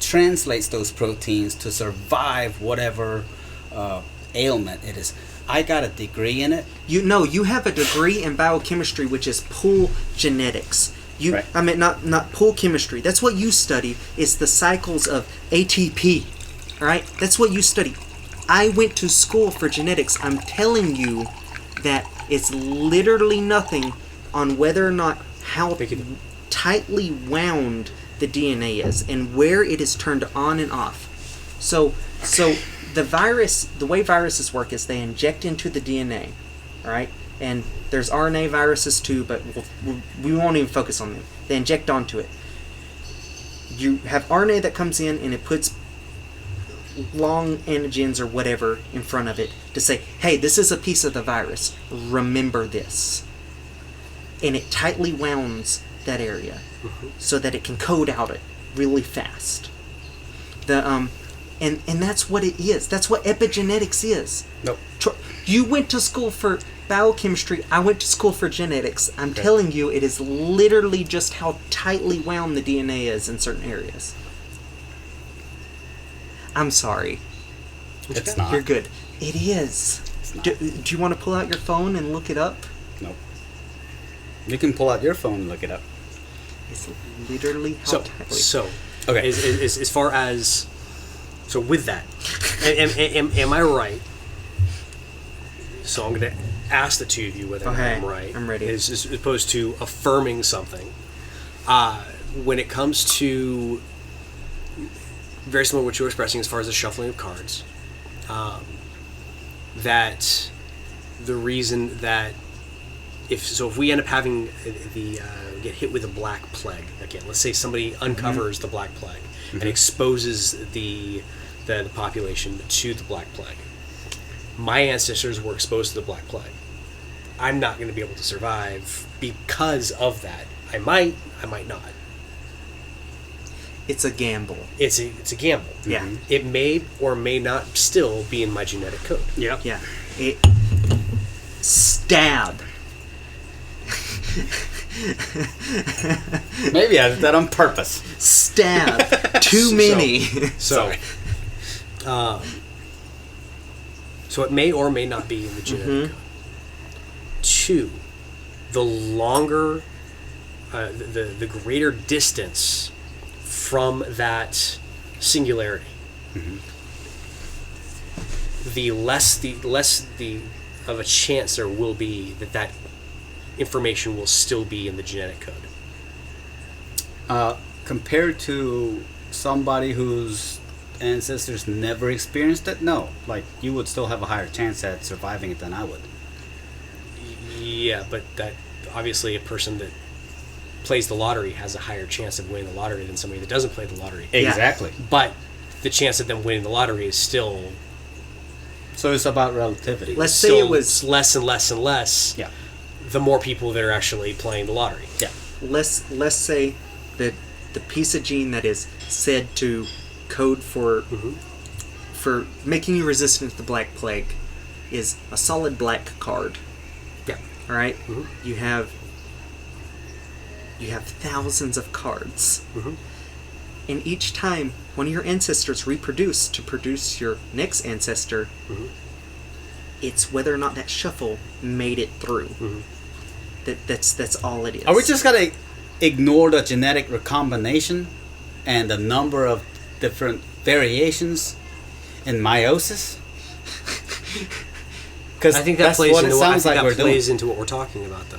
translates those proteins to survive whatever ailment it is. I got a degree in it. You have a degree in biochemistry, which is pool genetics. Right. I mean, not pool chemistry. That's what you study. Is the cycles of ATP. All right, that's what you study. I went to school for genetics. I'm telling you that it's literally nothing on whether or not how tightly wound the DNA is and where it is turned on and off. So the way viruses work is they inject into the DNA, all right? And there's RNA viruses too, but we won't even focus on them. They inject onto it. You have RNA that comes in and it puts long antigens or whatever in front of it to say, hey, this is a piece of the virus. Remember this. And it tightly wounds that area so that it can code out it really fast. And that's what it is. That's what epigenetics is. Nope. You went to school for biochemistry. I went to school for genetics. I'm telling you, it is literally just how tightly wound the DNA is in certain areas. I'm sorry. It's not. You're good. It is. It's not. Do you want to pull out your phone and look it up? Nope. You can pull out your phone and look it up. It's literally how tightly. So Okay. as far as with that, am I right? So I'm going to ask the two of you whether or not Okay, I'm right. I'm ready. As opposed to affirming something. When it comes to very similar to what you were expressing as far as the shuffling of cards, that the reason that if we end up having get hit with a black plague again, let's say somebody uncovers the black plague and exposes the population to the black plague. My ancestors were exposed to the black plague. I'm not going to be able to survive because of that. I might not. It's a gamble. It's a gamble. Yeah. It may or may not still be in my genetic code. Yep. Yeah. Stab. Maybe I did that on purpose. Stab. Too many. So, so it may or may not be in the genetic code. Two, the longer, the greater distance from that singularity, the less of a chance there will be that information will still be in the genetic code. Compared to somebody whose ancestors never experienced it, no. Like, you would still have a higher chance at surviving it than I would. Yeah, but that obviously a person that plays the lottery has a higher chance of winning the lottery than somebody that doesn't play the lottery. Exactly. But the chance of them winning the lottery is still So it's about relativity. Let's say it was it's less and less and less. Yeah. The more people that are actually playing the lottery. Yeah. let's say that the piece of gene that is said to code for for making you resistant to the Black Plague is a solid black card. Yeah. All right? Mhm. You have thousands of cards. Mhm. And each time one of your ancestors reproduce to produce your next ancestor, Mhm. it's whether or not that shuffle made it through. Mhm. That's all it is. Are we just gonna ignore the genetic recombination and the number of different variations in meiosis? Because I think that that's plays what into it what, I sounds think like that we're plays doing. into what we're talking about, though.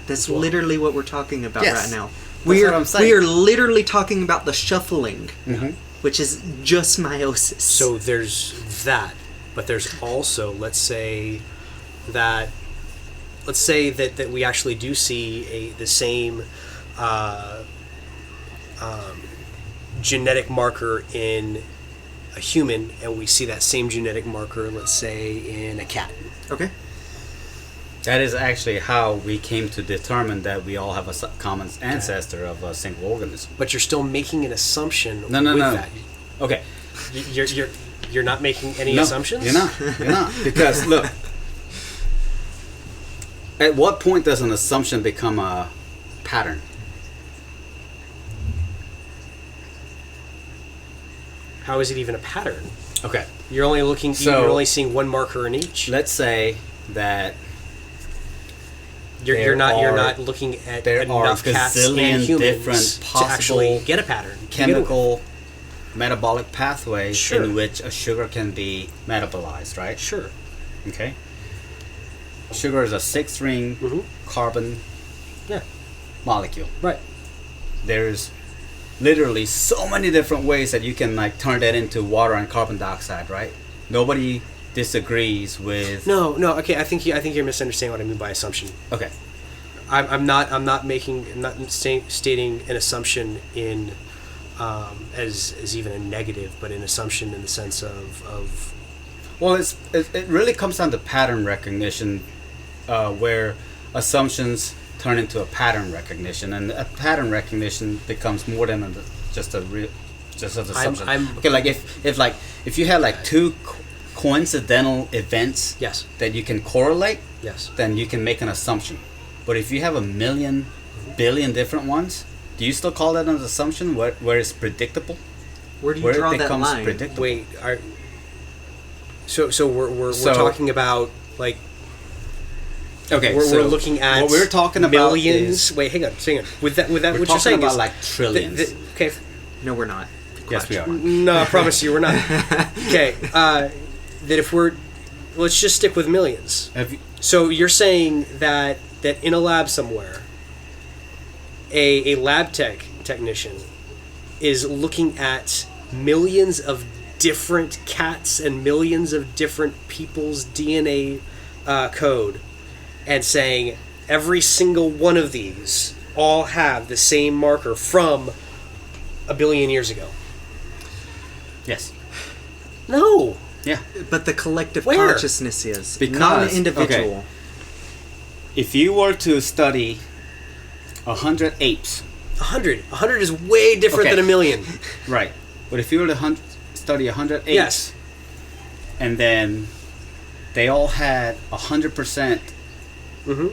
That's well. literally what we're talking about Yes. right now. That's what I'm saying. We are literally talking about the shuffling, Mhm. which is just meiosis. So there's that, but there's also, let's say that we actually do see the same genetic marker in a human, and we see that same genetic marker, let's say, in a cat. Okay. That is actually how we came to determine that we all have a common ancestor of a single organism. But you're still making an assumption No, no, with no. that. Okay. You're not making any No, assumptions? You're not. You're not. Because look, at what point does an assumption become a pattern? How is it even a pattern? Okay. You're only looking. So- you're only seeing one marker in each. Let's say that You're there not looking at there are enough cats and gazillion humans different to actually possible get a pattern. to begin with. chemical metabolic pathways Sure. in which a sugar can be metabolized, right? Sure. Okay. Sugar is a 6-ring Mhm. carbon Yeah. molecule. Right. There's literally so many different ways that you can like turn that into water and carbon dioxide, right? Nobody disagrees with. No. Okay. I think you're misunderstanding what I mean by assumption. Okay. I'm not stating an assumption in as even a negative, but an assumption in the sense of Well, it really comes down to pattern recognition, where assumptions turn into a pattern recognition, and a pattern recognition becomes more than just an assumption. Okay, like if you had like two coincidental events yes, that you can correlate, yes. then you can make an assumption. But if you have 1 billion different ones, do you still call that an assumption where it's predictable? Where do you Where draw it that becomes line? predictable? Wait, so we're So- talking about like Okay, we're looking at what we're talking about millions. is Wait, hang on. With that, we're what you're talking saying about is like trillions. okay. No, we're not. Yes, we are. No, I promise you, we're not. Okay, that if let's just stick with millions. Have you, So you're saying that in a lab somewhere, a lab technician is looking at millions of different cats and millions of different people's DNA code, and saying every single one of these all have the same marker from 1 billion years ago. yes. No. Yeah. But the collective Where? consciousness is Because- not an individual. okay. If you were to study 100 apes, 100. 100 is way different Okay. than 1 million. right? But if you were to study 100 apes, Yes. and then they all had 100% Mm-hmm.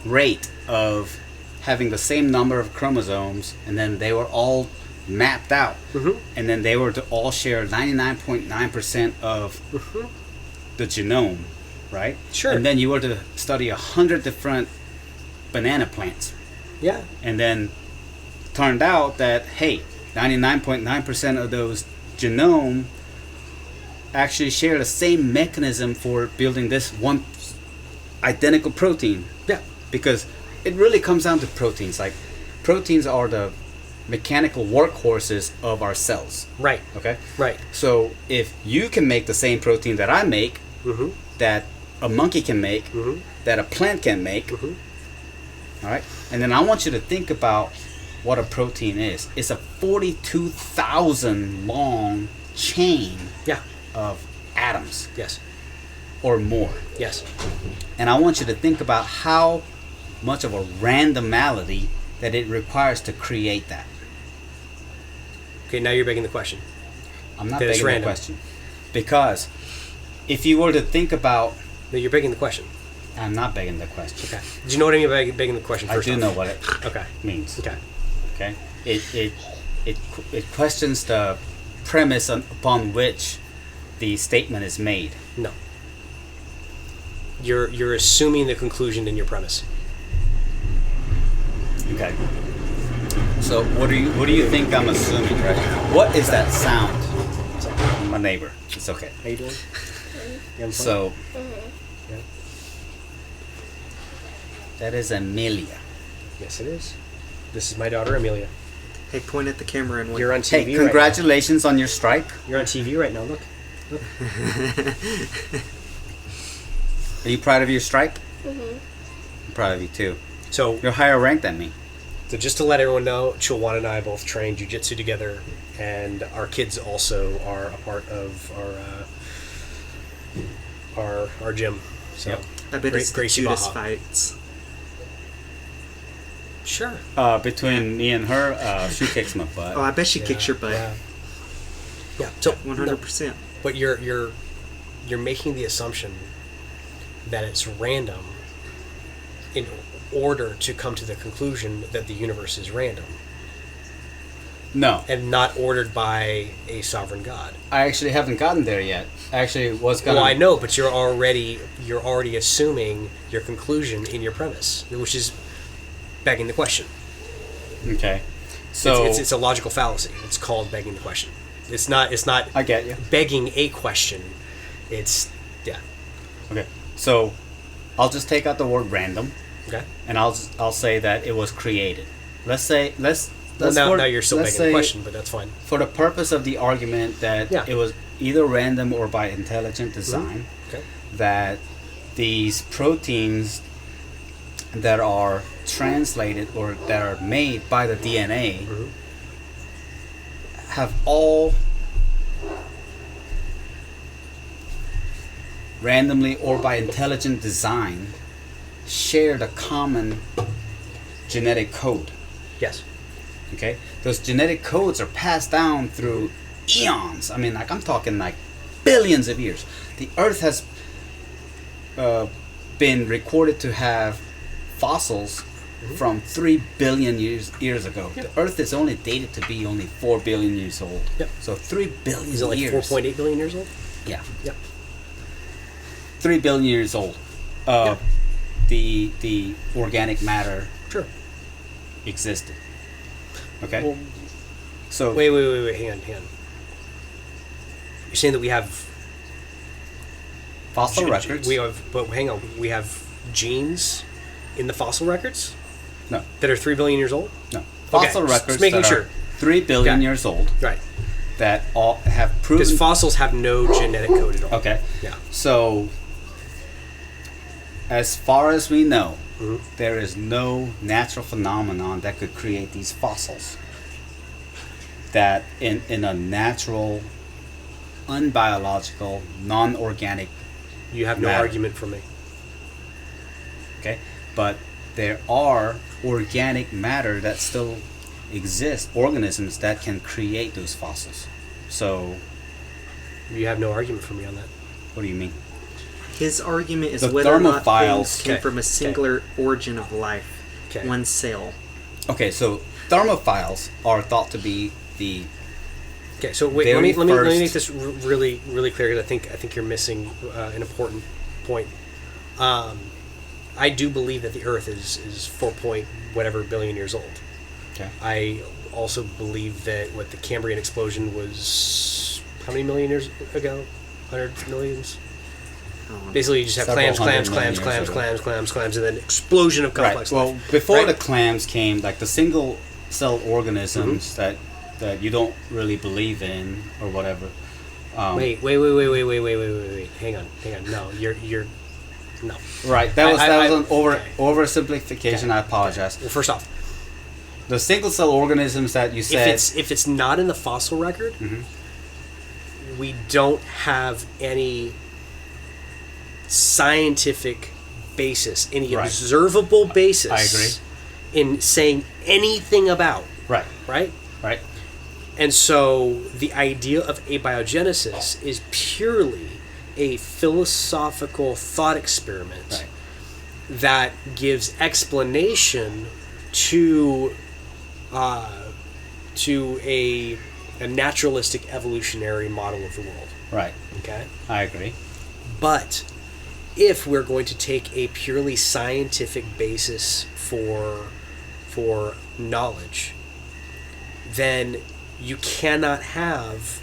rate of having the same number of chromosomes, and then they were all mapped out, Mm-hmm. and then they were to all share 99.9% of the genome, right? Sure. And then you were to study 100 different banana plants, Yeah. and then turned out that hey, 99.9% of those genome actually share the same mechanism for building this one identical protein. Yeah. Because it really comes down to proteins. Like, proteins are the mechanical workhorses of our cells. Right. Okay? Right. So if you can make the same protein that I make, Mm-hmm. that a monkey can make, Mm-hmm. that a plant can make, Mhm. all right? And then I want you to think about what a protein is. It's a 42,000 long chain Yeah. of atoms Yes. or more. Yes. And I want you to think about how much of a randomality that it requires to create that. Okay, now you're begging the question. I'm not That it's begging the random. question. Because if you were to think about... No, you're begging the question. I'm not begging the question. Okay. Do you know what I mean by begging the question I first do off? know what it Okay. means. Okay. Okay? It questions the premise upon which the statement is made. No. You're assuming the conclusion in your premise. Okay. So what do you think I'm assuming, right? What is that sound? My neighbor. It's okay. How you doing? So Yeah. that is Amelia. Yes, it is. This is my daughter Amelia. Hey, point at the camera and wink. You're on TV Hey, congratulations on your stripe. right now. You're on TV right now. Look. Are you proud of your stripe? I'm proud of you too. So You're higher ranked than me. So just to let everyone know, Chulwon and I both train jiu-jitsu together, and our kids also are a part of our gym. So Yep. I bet it's the Gracie Judas Baja. fights. Sure. Between me and her, she kicks my butt. Oh, I bet she kicks your butt. Yeah. So 100%. but you're making the assumption that it's random in order to come to the conclusion that the universe is random No, and not ordered by a sovereign God. I actually haven't gotten there yet. I actually was gonna. Well, I know, but you're already assuming your conclusion in your premise, which is begging the question. Okay. So It's a logical fallacy. It's called begging the question. It's not I get you. begging a question. It's Okay. So I'll just take out the word random, okay. and I'll say that it was created. Let's Well, now you're still let's begging the say question, but that's fine. for the purpose of the argument that Yeah. it was either random or by intelligent design, Okay. that these proteins that are translated or that are made by the DNA have all randomly or by intelligent design shared a common genetic code. Yes. Okay, those genetic codes are passed down through eons. I mean, like I'm talking like billions of years. The Earth has been recorded to have fossils from 3 billion years ago. Yep. The Earth is only dated to be only 4 billion years old. Yep. So 3 billion Is it like years. 4.8 billion years old? Yeah. Yep. 3 billion years old. Yep. The organic matter Sure. existed. Okay. Well, so wait. Hang on. You're saying that we have fossil records. We have, but hang on. We have genes in the fossil records no. that are 3 billion years old. No. Fossil just records making that sure. are 3 billion Okay. years old Right. that all have proven. Because fossils have no genetic code at all. Okay. Yeah. So, as far as we know, Mhm. there is no natural phenomenon that could create these fossils. That in a natural, unbiological, non-organic. You have no Matter. argument for me. Okay, but there are organic matter that still exists, organisms that can create those fossils. So, You have no argument for me on that. what do you mean? His argument is The whether or not thermophiles- things came Okay, from a singular origin of life, Okay. one cell. Okay, so thermophiles are thought to be the Okay, so wait, Very let me first- make this really clear because I think you're missing an important point. I do believe that the Earth is 4 point whatever billion years old. Okay. I also believe that what the Cambrian explosion was how many million years ago? 100 millions. Basically, you just have Several clams, hundred million years ago. and then explosion of complex Right. Well, life. before Right? the clams came, like the single cell organisms Mm-hmm. that you don't really believe in or whatever. Wait. Hang on. No, you're no. Right. That was I- an okay. oversimplification. Okay. I apologize. Well, first off, The single cell organisms that you said. if it's not in the fossil record, Mhm. we don't have any scientific basis, any Right. observable basis. I agree. In saying anything about, Right. right? Right. And so the idea of abiogenesis is purely a philosophical thought experiment Right. that gives explanation to a naturalistic evolutionary model of the world. Right. Okay? I agree. But if we're going to take a purely scientific basis for knowledge, then you cannot have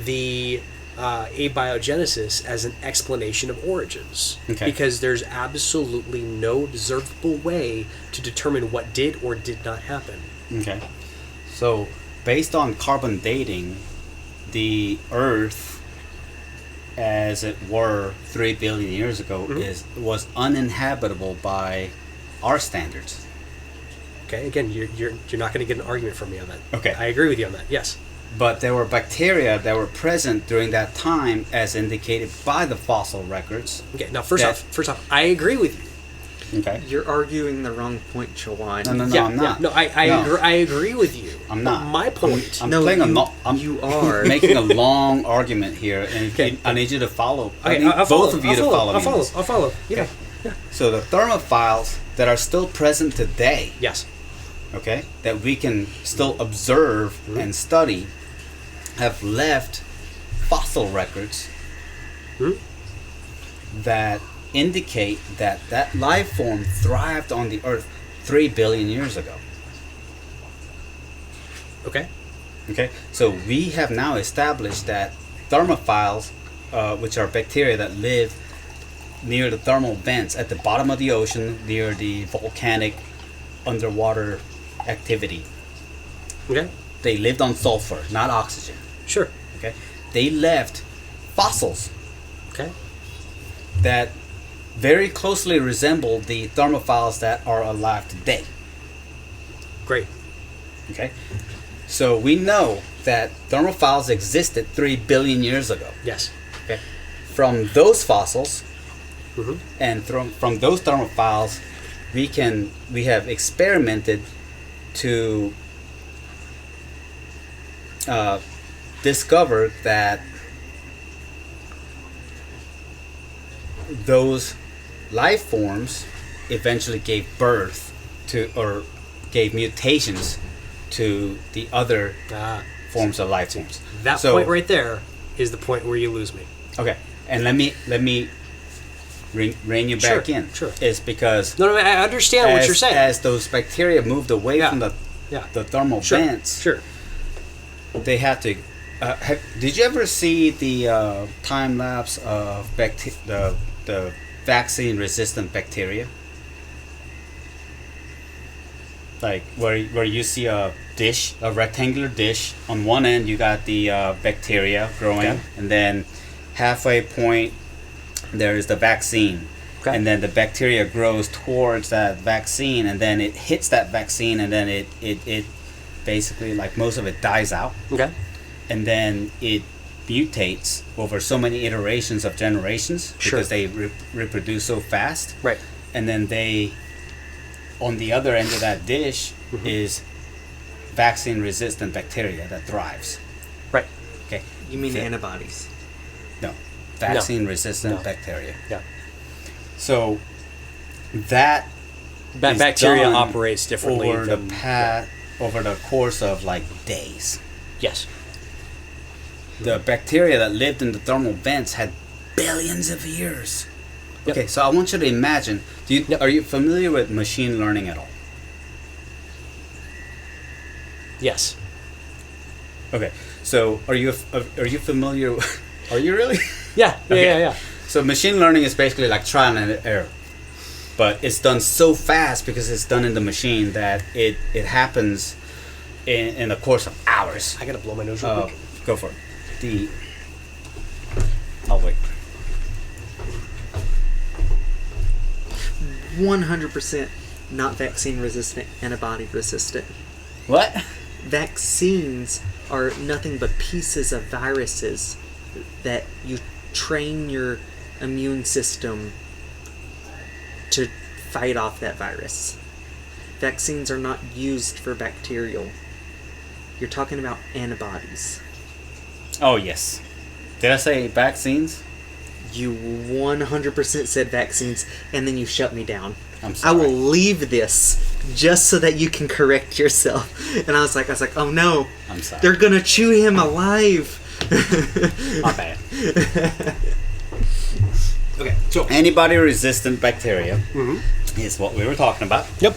the abiogenesis as an explanation of origins. Okay. Because there's absolutely no observable way to determine what did or did not happen. Okay. So, based on carbon dating, the Earth, as it were 3 billion years ago, was uninhabitable by our standards. Okay, again, you're not going to get an argument from me on that. Okay. I agree with you on that, yes. But there were bacteria that were present during that time, as indicated by the fossil records. Okay, now first off, I agree with you. Okay. You're arguing the wrong point, Chulwon. No, Yeah, I'm not. no, I agree with you. I'm not. My point. I'm No, playing you are. making a long argument here, and Okay. I need you to follow. I Okay, need I'll both follow, of you I'll to follow, follow me. I'll on this. follow. Yeah. Okay. So the thermophiles that are still present today, Yes. okay, that we can still observe and study, have left fossil records that indicate that that life form thrived on the Earth 3 billion years ago. Okay. Okay, so we have now established that thermophiles, which are bacteria that live near the thermal vents at the bottom of the ocean, near the volcanic underwater activity. Okay. They lived on sulfur, not oxygen. Sure. Okay, they left fossils Okay. that very closely resemble the thermophiles that are alive today. Great. Okay, so we know that thermophiles existed 3 billion years ago. Yes. Okay, from those fossils Mhm. and from those thermophiles, we have experimented to discover that those life forms eventually gave birth to, or gave mutations to the other forms of life forms. That So- point right there is the point where you lose me. Okay, and let me rein you back Sure, in. sure. It's because No, I understand what you're saying. as those bacteria moved away Yeah. from Yeah. the thermal Sure. vents, Sure. they had to. Did you ever see the time lapse of the vaccine resistant bacteria? Like where you see a dish, a rectangular dish. On one end, you got the bacteria growing, Okay. and then halfway point there is the vaccine. Okay. And then the bacteria grows towards that vaccine, and then it hits that vaccine, and then it basically, like, most of it dies out, Okay. and then it mutates over so many iterations of generations Sure. because they reproduce so fast. Right. And then they, on the other end of that dish, Mm-hmm. is vaccine resistant bacteria that thrives. Right. Okay. You mean Yeah. antibodies? No. Vaccine resistant No. bacteria. Yeah. So that is Bacteria done operates differently over than over the course of like days. Yes. The bacteria that lived in the thermal vents had billions of years. Yep. Okay, so I want you to imagine. Are you familiar with machine learning at all? Yes. Okay, so are you familiar? Are you really? Yeah. Okay. Yeah. So machine learning is basically like trial and error, but it's done so fast because it's done in the machine that it happens in the course of hours. I gotta blow my nose real quick. Go for it. I'll wait. 100% not vaccine resistant, antibody resistant. What? Vaccines are nothing but pieces of viruses that you train your immune system to fight off that virus. Vaccines are not used for bacterial you're talking about antibodies. Oh yes. Did I say vaccines? You 100% said vaccines, and then you shut me down. I'm I sorry. will leave this just so that you can correct yourself. And I was like, oh no, I'm sorry. they're gonna chew him alive. My bad. Okay, so Antibody-resistant bacteria is what we were talking about. yep.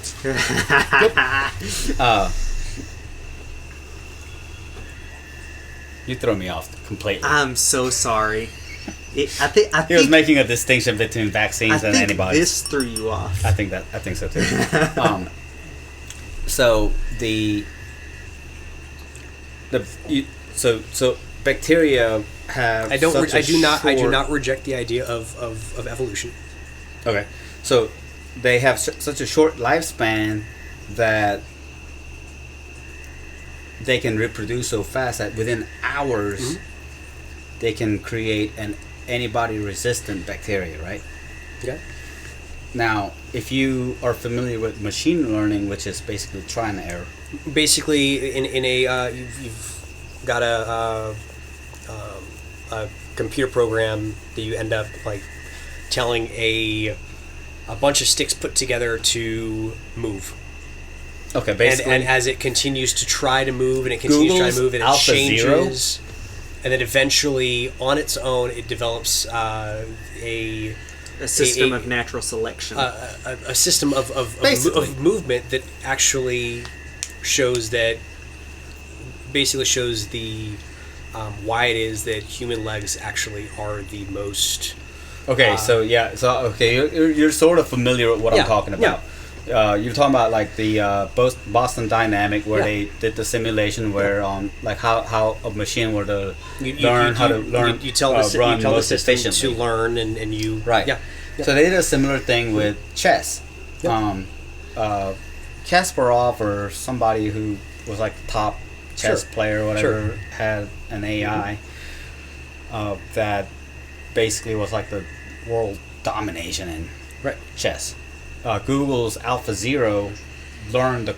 You throw me off completely. I'm so sorry. I He was think making a distinction between vaccines and antibodies. this threw you off. I think so too. So so bacteria have. I do short- not reject the idea of evolution. Okay, so they have such a short lifespan that they can reproduce so fast that within hours they can create an antibody-resistant bacteria, right? Okay. Now, if you are familiar with machine learning, which is basically try and error, Basically, in a you've got a computer program that you end up like telling a bunch of sticks put together to move. okay, basically, And as it continues to try to move and it continues to try to move and it AlphaZero. changes, and then eventually on its own it develops a system of natural selection. a system of Basically. movement that actually shows the why it is that human legs actually are the most. okay, you're sort of familiar with what Yeah, I'm talking about. You're talking about like the Boston Dynamic, where Yeah. they did the simulation where like how a machine were to You tell run the most system efficiently. to learn and you Right. yeah. So they did a similar thing with chess. Yep. Kasparov or somebody who was like the top chess Sure. player or whatever Sure. had an AI that basically was like the world domination in Right. chess. Google's AlphaZero learned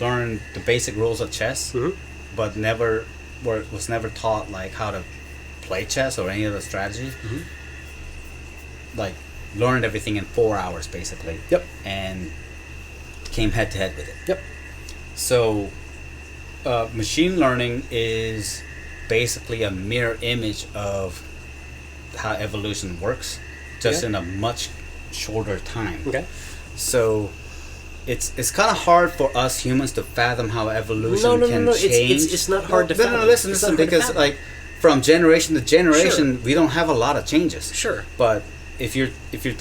learned the basic rules of chess, but was never taught like how to play chess or any of the strategies. Like learned everything in 4 hours basically. Yep. And came head to head with it. Yep. So machine learning is basically a mirror image of how evolution works, just Yeah. in a much shorter time. Okay. So it's kind of hard for us humans to fathom how evolution can No. change. It's not hard to No, fathom. listen, It's not hard to because fathom. like from generation to generation, we don't have a lot of changes. Sure. But if you're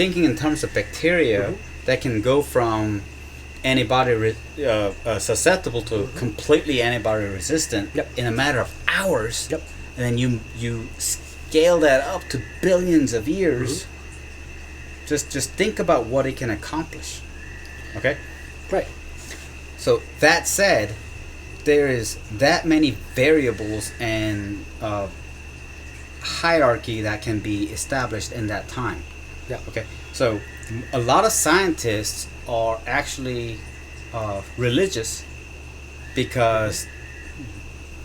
thinking in terms of bacteria, that can go from antibody susceptible to completely antibody resistant Yep. in a matter of hours. Yep. And then you scale that up to billions of years. Just think about what it can accomplish. Okay? Right. So that said, there is that many variables and hierarchy that can be established in that time. Yeah. Okay. So a lot of scientists are actually religious because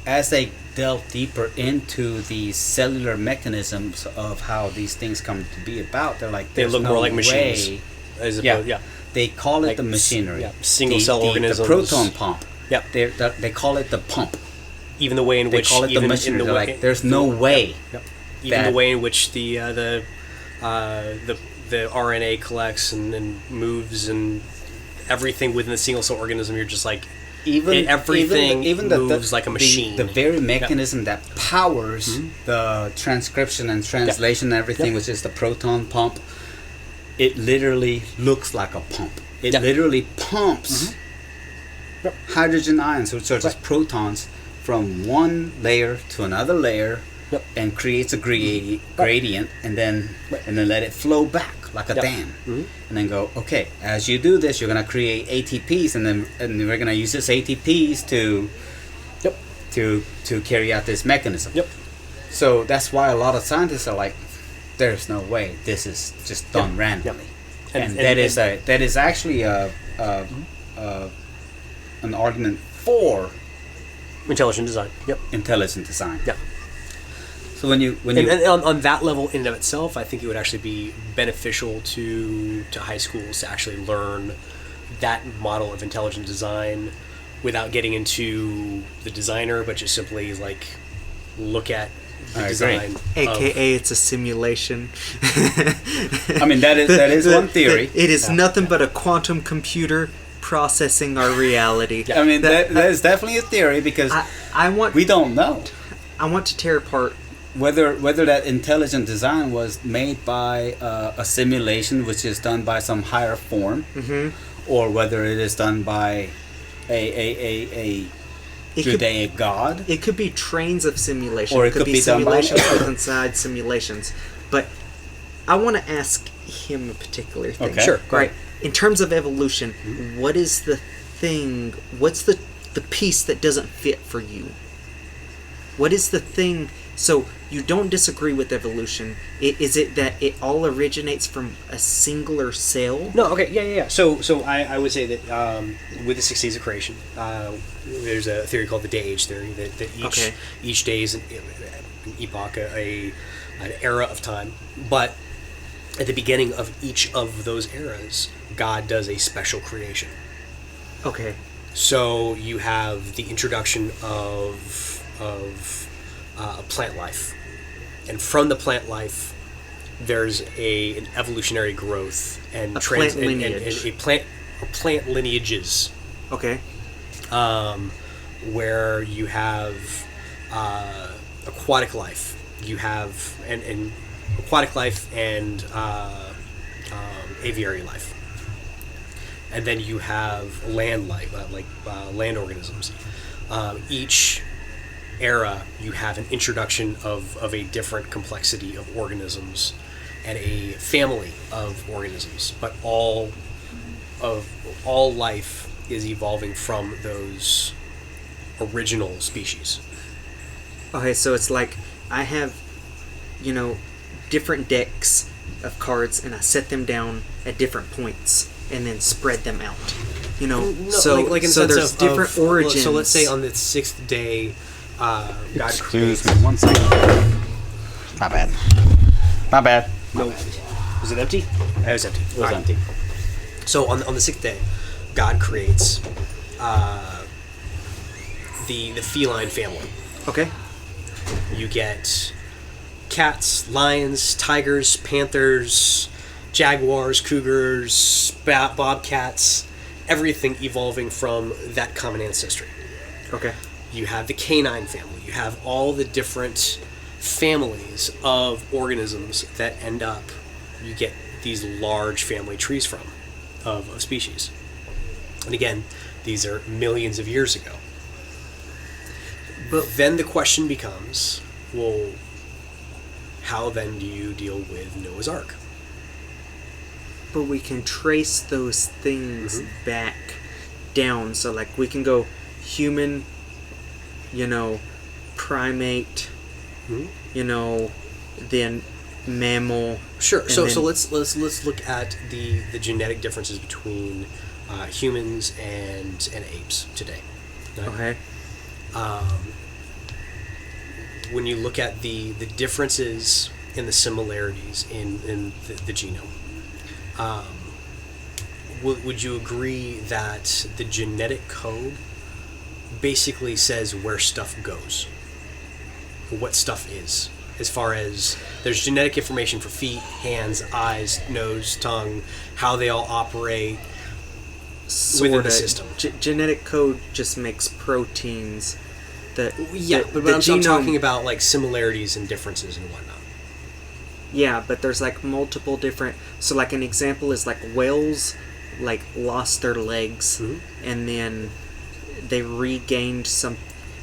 as they delve deeper into the cellular mechanisms of how these things come to be about, they're like, They there's look no more like machines. way. As Yeah. opposed, yeah. They call it Like the machinery. single cell the organisms. proton pump. Yep. They call it the pump. Even the way in They which call it the even machinery. in the They're way, like, there's no way. Yep. Even that- the way in which the RNA collects and moves and everything within the single cell organism, you're just like everything moves like a machine. The very mechanism that powers the transcription and translation and everything, Yep. which is the proton pump, it literally looks like a pump. It Yep. literally pumps Yep. hydrogen ions, which are just Right. protons, from one layer to another layer, Yep. and creates a gradient, and then Right. let it flow back like a Yep. dam, and then go, okay, as you do this, you're gonna create ATPs, and we're gonna use this ATPs to Yep. to carry out this mechanism. Yep. So that's why a lot of scientists are like, there's no way this is just done Yep. randomly, Yep. and, And- that is actually an argument for Intelligent design. Yep. intelligent design. Yeah. So when you And on that level in and of itself, I think it would actually be beneficial to high schools to actually learn that model of intelligent design without getting into the designer, but just simply like look at the I agree. design. AKA, it's a simulation. I mean that is one theory. It is nothing but a quantum computer processing our reality. I mean that is definitely a theory because I want we don't know I want to tear apart. whether that intelligent design was made by a simulation which is done by some higher form, or whether it is done by a It Judaic god. It could be trains of simulation. Or it could be done by- simulations within inside simulations. But I want to ask him a particular thing. Okay. Sure, go Right. In terms of evolution, what is the thing? What's the piece that doesn't fit for you? What is the thing? So you don't disagree with evolution. Is it that it all originates from a singular cell? No, okay, yeah. So I would say that with the 6 days of creation, there's a theory called the day-age theory that each day is an epoch, an era of time. But at the beginning of each of those eras, God does a special creation. Okay. So you have the introduction of plant life, and from the plant life, there's an evolutionary growth and plant lineage. and plant lineages, Okay. where you have aquatic life. You have and aquatic life and aviary life. And then you have land life, land organisms. Each era, you have an introduction of a different complexity of organisms and a family of organisms. But all life is evolving from those original species. Okay, so it's like I have, different decks of cards, and I set them down at different points, and then spread them out. So in the sense there's different origins. So let's say on the 6th day, God Excuse creates. me one second. My bad. No, was it empty? It was empty. It was empty. So on the 6th day, God creates the feline family. Okay. You get cats, lions, tigers, panthers, jaguars, cougars, bobcats, everything evolving from that common ancestry. Okay. You have the canine family. You have all the different families of organisms that end up, you get these large family trees from, of species. And again, these are millions of years ago. But then the question becomes, well, how then do you deal with Noah's Ark? But we can trace those things back down. So, like, we can go human, primate, then mammal. Sure. and So then- let's look at the genetic differences between humans and apes today. Okay. When you look at the differences and the similarities in the genome, would you agree that the genetic code basically says where stuff goes, what stuff is, as far as there's genetic information for feet, hands, eyes, nose, tongue, how they all operate within the system. Genetic code just makes proteins. But the I'm genome- talking about like similarities and differences and whatnot. Yeah, but there's like multiple different. So, like, an example is like whales, like, lost their legs, and then they regained some.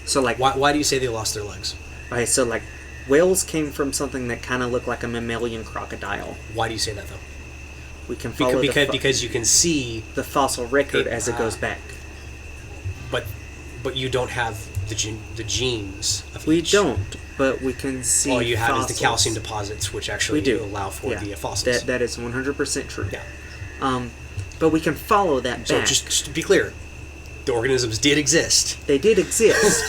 So, like, Why do you say they lost their legs? okay, so like whales came from something that kind of looked like a mammalian crocodile. Why do you say that though? We can follow Because you can see, the fossil record as it goes back. but you don't have the genes of We each. don't, but we can see. All you have is the fossils. calcium deposits, which actually We do allow for Yeah, the fossils. That is 100% true. Yeah. But we can follow that So back. just to be clear, The organisms did exist. They did exist.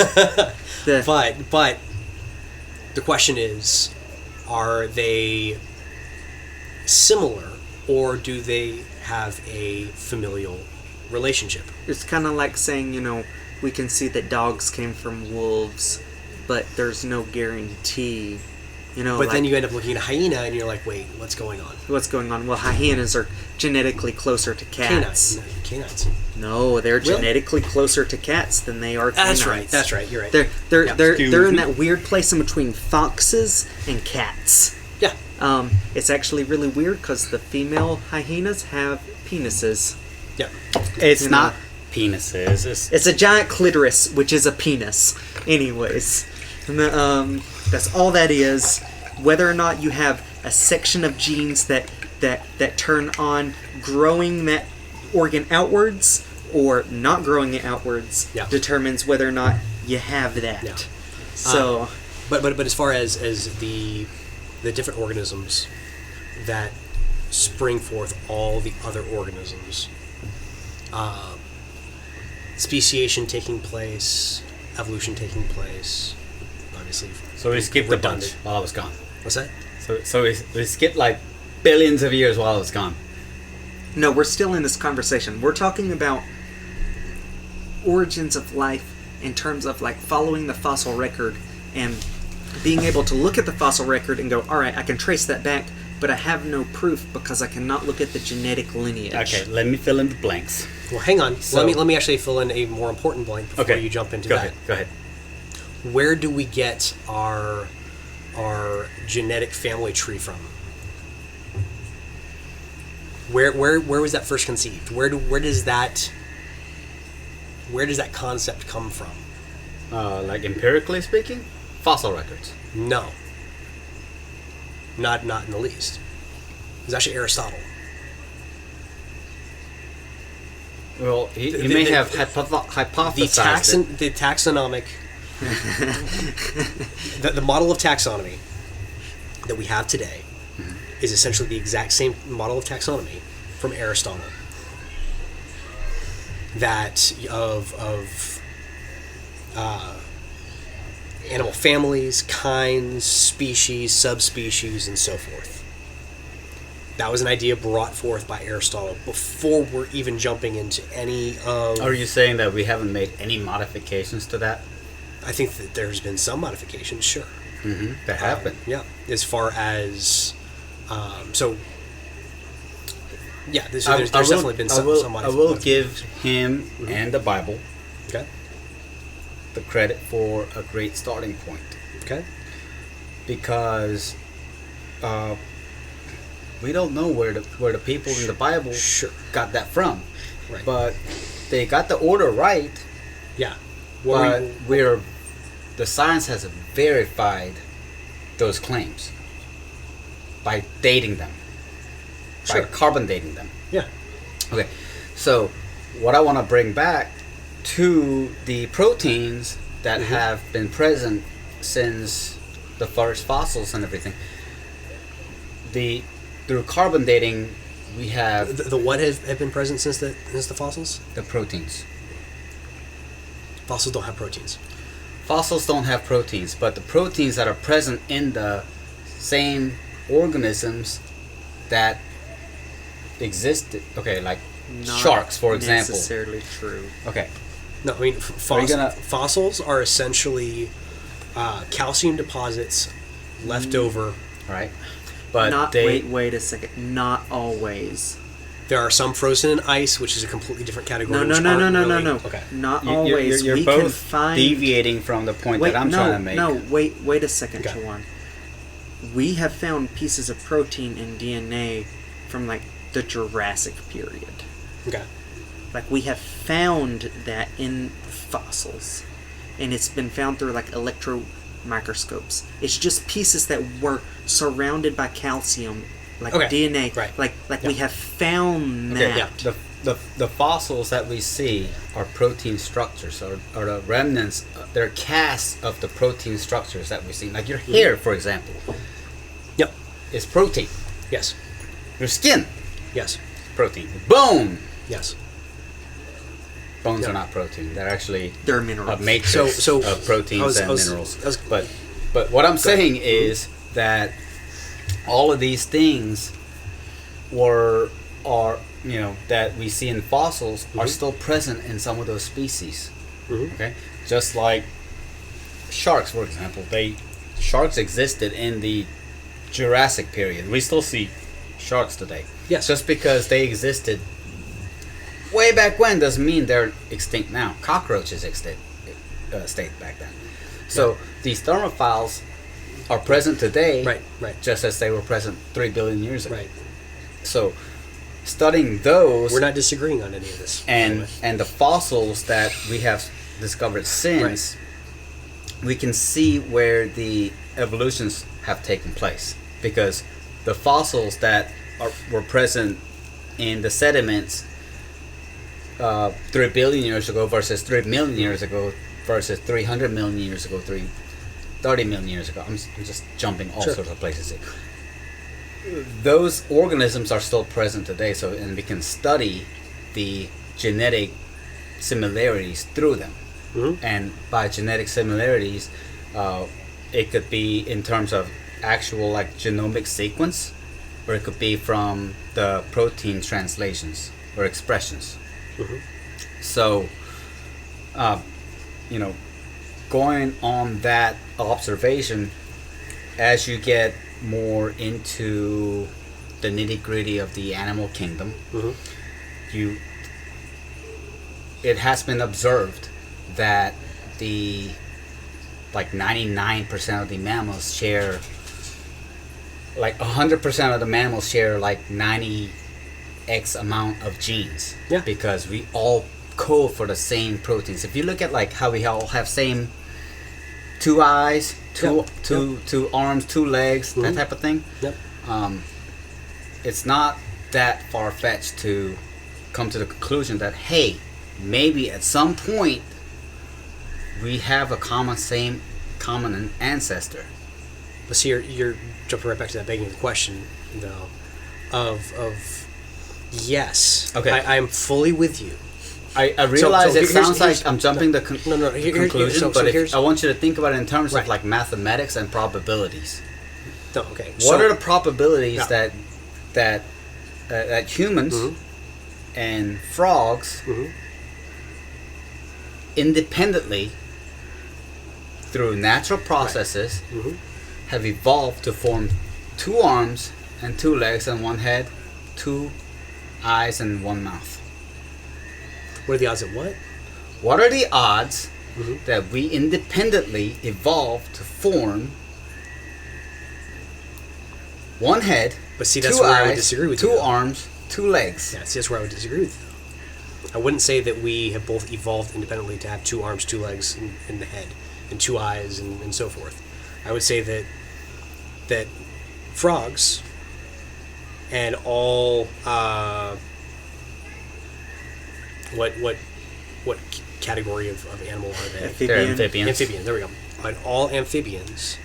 The, But the question is, are they similar, or do they have a familial relationship? it's kind of like saying, we can see that dogs came from wolves, but there's no guarantee. But then you end up looking at a hyena and you're like, wait, what's going on? What's going on? Well, hyenas are genetically closer to cats. Canines. No, they're genetically closer to cats than they are canines. That's right. You're right. They're in that weird place in between foxes and cats. Yeah. It's actually really weird because the female hyenas have penises. Yeah. It's not penises. It's a giant clitoris, which is a penis. Anyways, and that's all that is. Whether or not you have a section of genes that turn on growing that organ outwards or not growing it outwards determines whether or not you have that. Yeah. So, but as far as the different organisms that spring forth all the other organisms, speciation taking place, evolution taking place, obviously. So we skipped a bunch while I was gone. What's that? So we skipped like billions of years while I was gone. no, we're still in this conversation. We're talking about origins of life in terms of like following the fossil record and being able to look at the fossil record and go, all right, I can trace that back, but I have no proof because I cannot look at the genetic lineage. Okay, let me fill in the blanks. Well, hang on. So- let me actually fill in a more important blank before you jump into that. Go ahead. Where do we get our genetic family tree from? Where was that first conceived? Where does that concept come from? Like empirically speaking, fossil records. No. Not in the least. It was actually Aristotle. Well, he may have hypothesized it. The taxonomic, the model of taxonomy that we have today is essentially the exact same model of taxonomy from Aristotle. That of animal families, kinds, species, subspecies, and so forth. That was an idea brought forth by Aristotle before we're even jumping into any of... Are you saying that we haven't made any modifications to that? I think that there's been some modifications, sure. Mm-hmm. That happened. Yeah, as far as... there's definitely been some modifications. I will give him and the Bible Okay. the credit for a great starting point. Okay. Because we don't know where the people in the Bible got that from. Right. But they got the order right. Yeah. But the science has verified those claims by dating them, by carbon dating them. Yeah. Okay, so what I want to bring back to the proteins that have been present since the first fossils and everything. Through carbon dating, we have The what have been present since the fossils? the proteins. Fossils don't have proteins. Fossils don't have proteins, but the proteins that are present in the same organisms that existed. Okay, like Not sharks, for example. necessarily true. Okay, No, I mean gonna- fossils are essentially calcium deposits left over. right, but Not they wait a second. Not always. There are some frozen in ice, which is a completely different category. No. which aren't really- Okay. Not you're- always. You're we both can find. deviating from the point Wait, that I'm trying to make. wait a second, Okay. Chulwon. We have found pieces of protein in DNA from like the Jurassic period. Okay. Like we have found that in fossils, and it's been found through like electron microscopes. It's just pieces that were surrounded by calcium, like DNA. Right. Like we have found Okay, that. yeah. The fossils that we see are protein structures, or the remnants. They're casts of the protein structures that we see. Like your hair, for example, Yep. is protein. Yes. Your skin, Yes. protein. Bone, Yes. Bones Yeah. are not protein. They're actually They're minerals. a matrix So- of proteins and minerals. I was- But what I'm saying is that all of these things that we see in fossils are still present in some of those species. Okay, just like sharks, for example. Sharks existed in the Jurassic period. We still see sharks today. Yes. Just because they existed way back when doesn't mean they're extinct now. Cockroaches extinct back then. So these thermophiles are present today, Right. just as they were present 3 billion years ago. Right. So studying those We're not disagreeing on any of this. and the fossils that we have discovered since, we can see where the evolutions have taken place, because the fossils that were present in the sediments 3 billion years ago versus 3 million years ago versus 300 million years ago, 30 million years ago. I'm just jumping all sorts of places here. Those organisms are still present today, and we can study the genetic similarities through them. And by genetic similarities, it could be in terms of actual like genomic sequence, or it could be from the protein translations or expressions. So, going on that observation, as you get more into the nitty-gritty of the animal kingdom, it has been observed that 99% of the mammals share, 100% of the mammals share 90x amount of genes. Yeah. Because we all code for the same proteins. If you look at how we all have same 2 eyes, two arms, 2 legs, that type of thing. Yep. It's not that far-fetched to come to the conclusion that, hey, maybe at some point we have a common ancestor. But see, you're jumping right back to that begging the question, though, of yes. Okay. I am fully with you. I realize it sounds here's- like I'm jumping the conclusion, but here's- I want you to think about it in terms Right. of mathematics and probabilities. No, okay. What are the probabilities Yeah. that humans and frogs independently, through natural processes, have evolved to form 2 arms and 2 legs and 1 head, 2 eyes and 1 mouth? What are the odds of what? What are the odds that we independently evolved to form 1 head, But see, that's 2 where I eyes, would disagree with 2 you. arms, 2 legs? Yeah, see, that's where I would disagree with you. I wouldn't say that we have both evolved independently to have 2 arms, 2 legs in the head, and 2 eyes, and so forth. I would say that frogs and all what category of animal are they? They're Amphibian. amphibians. Amphibians. There we go. And all amphibians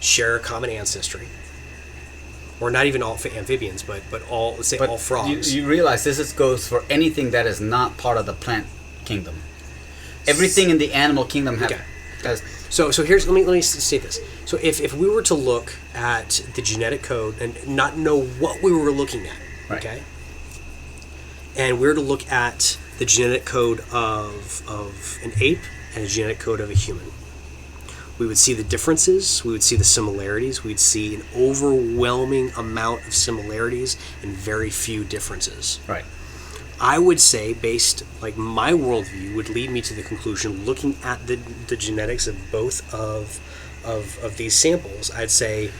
share a common ancestry, or not even all amphibians, but all, let's say, But all frogs. You realize this goes for anything that is not part of the plant kingdom. Everything in the animal kingdom Okay. has. So here's let me state this. So if we were to look at the genetic code and not know what we were looking at, Right. okay, and we were to look at the genetic code of an ape and a genetic code of a human, we would see the differences, we would see the similarities, we'd see an overwhelming amount of similarities and very few differences. Right. I would say, based, my worldview would lead me to the conclusion, looking at the genetics of both of these samples, I'd say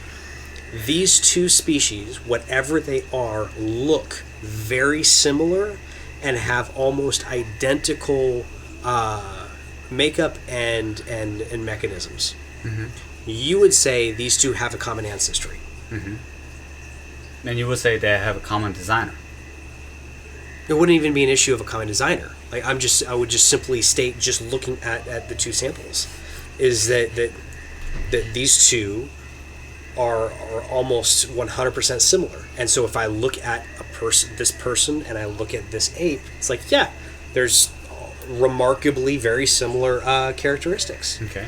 these 2 species, whatever they are, look very similar and have almost identical makeup and mechanisms. You would say these 2 have a common ancestry. And you would say they have a common designer. It wouldn't even be an issue of a common designer. I would just simply state, just looking at the 2 samples, is that these 2 are almost 100% similar. And so if I look at this person, and I look at this ape, it's like, yeah, there's remarkably very similar characteristics. Okay.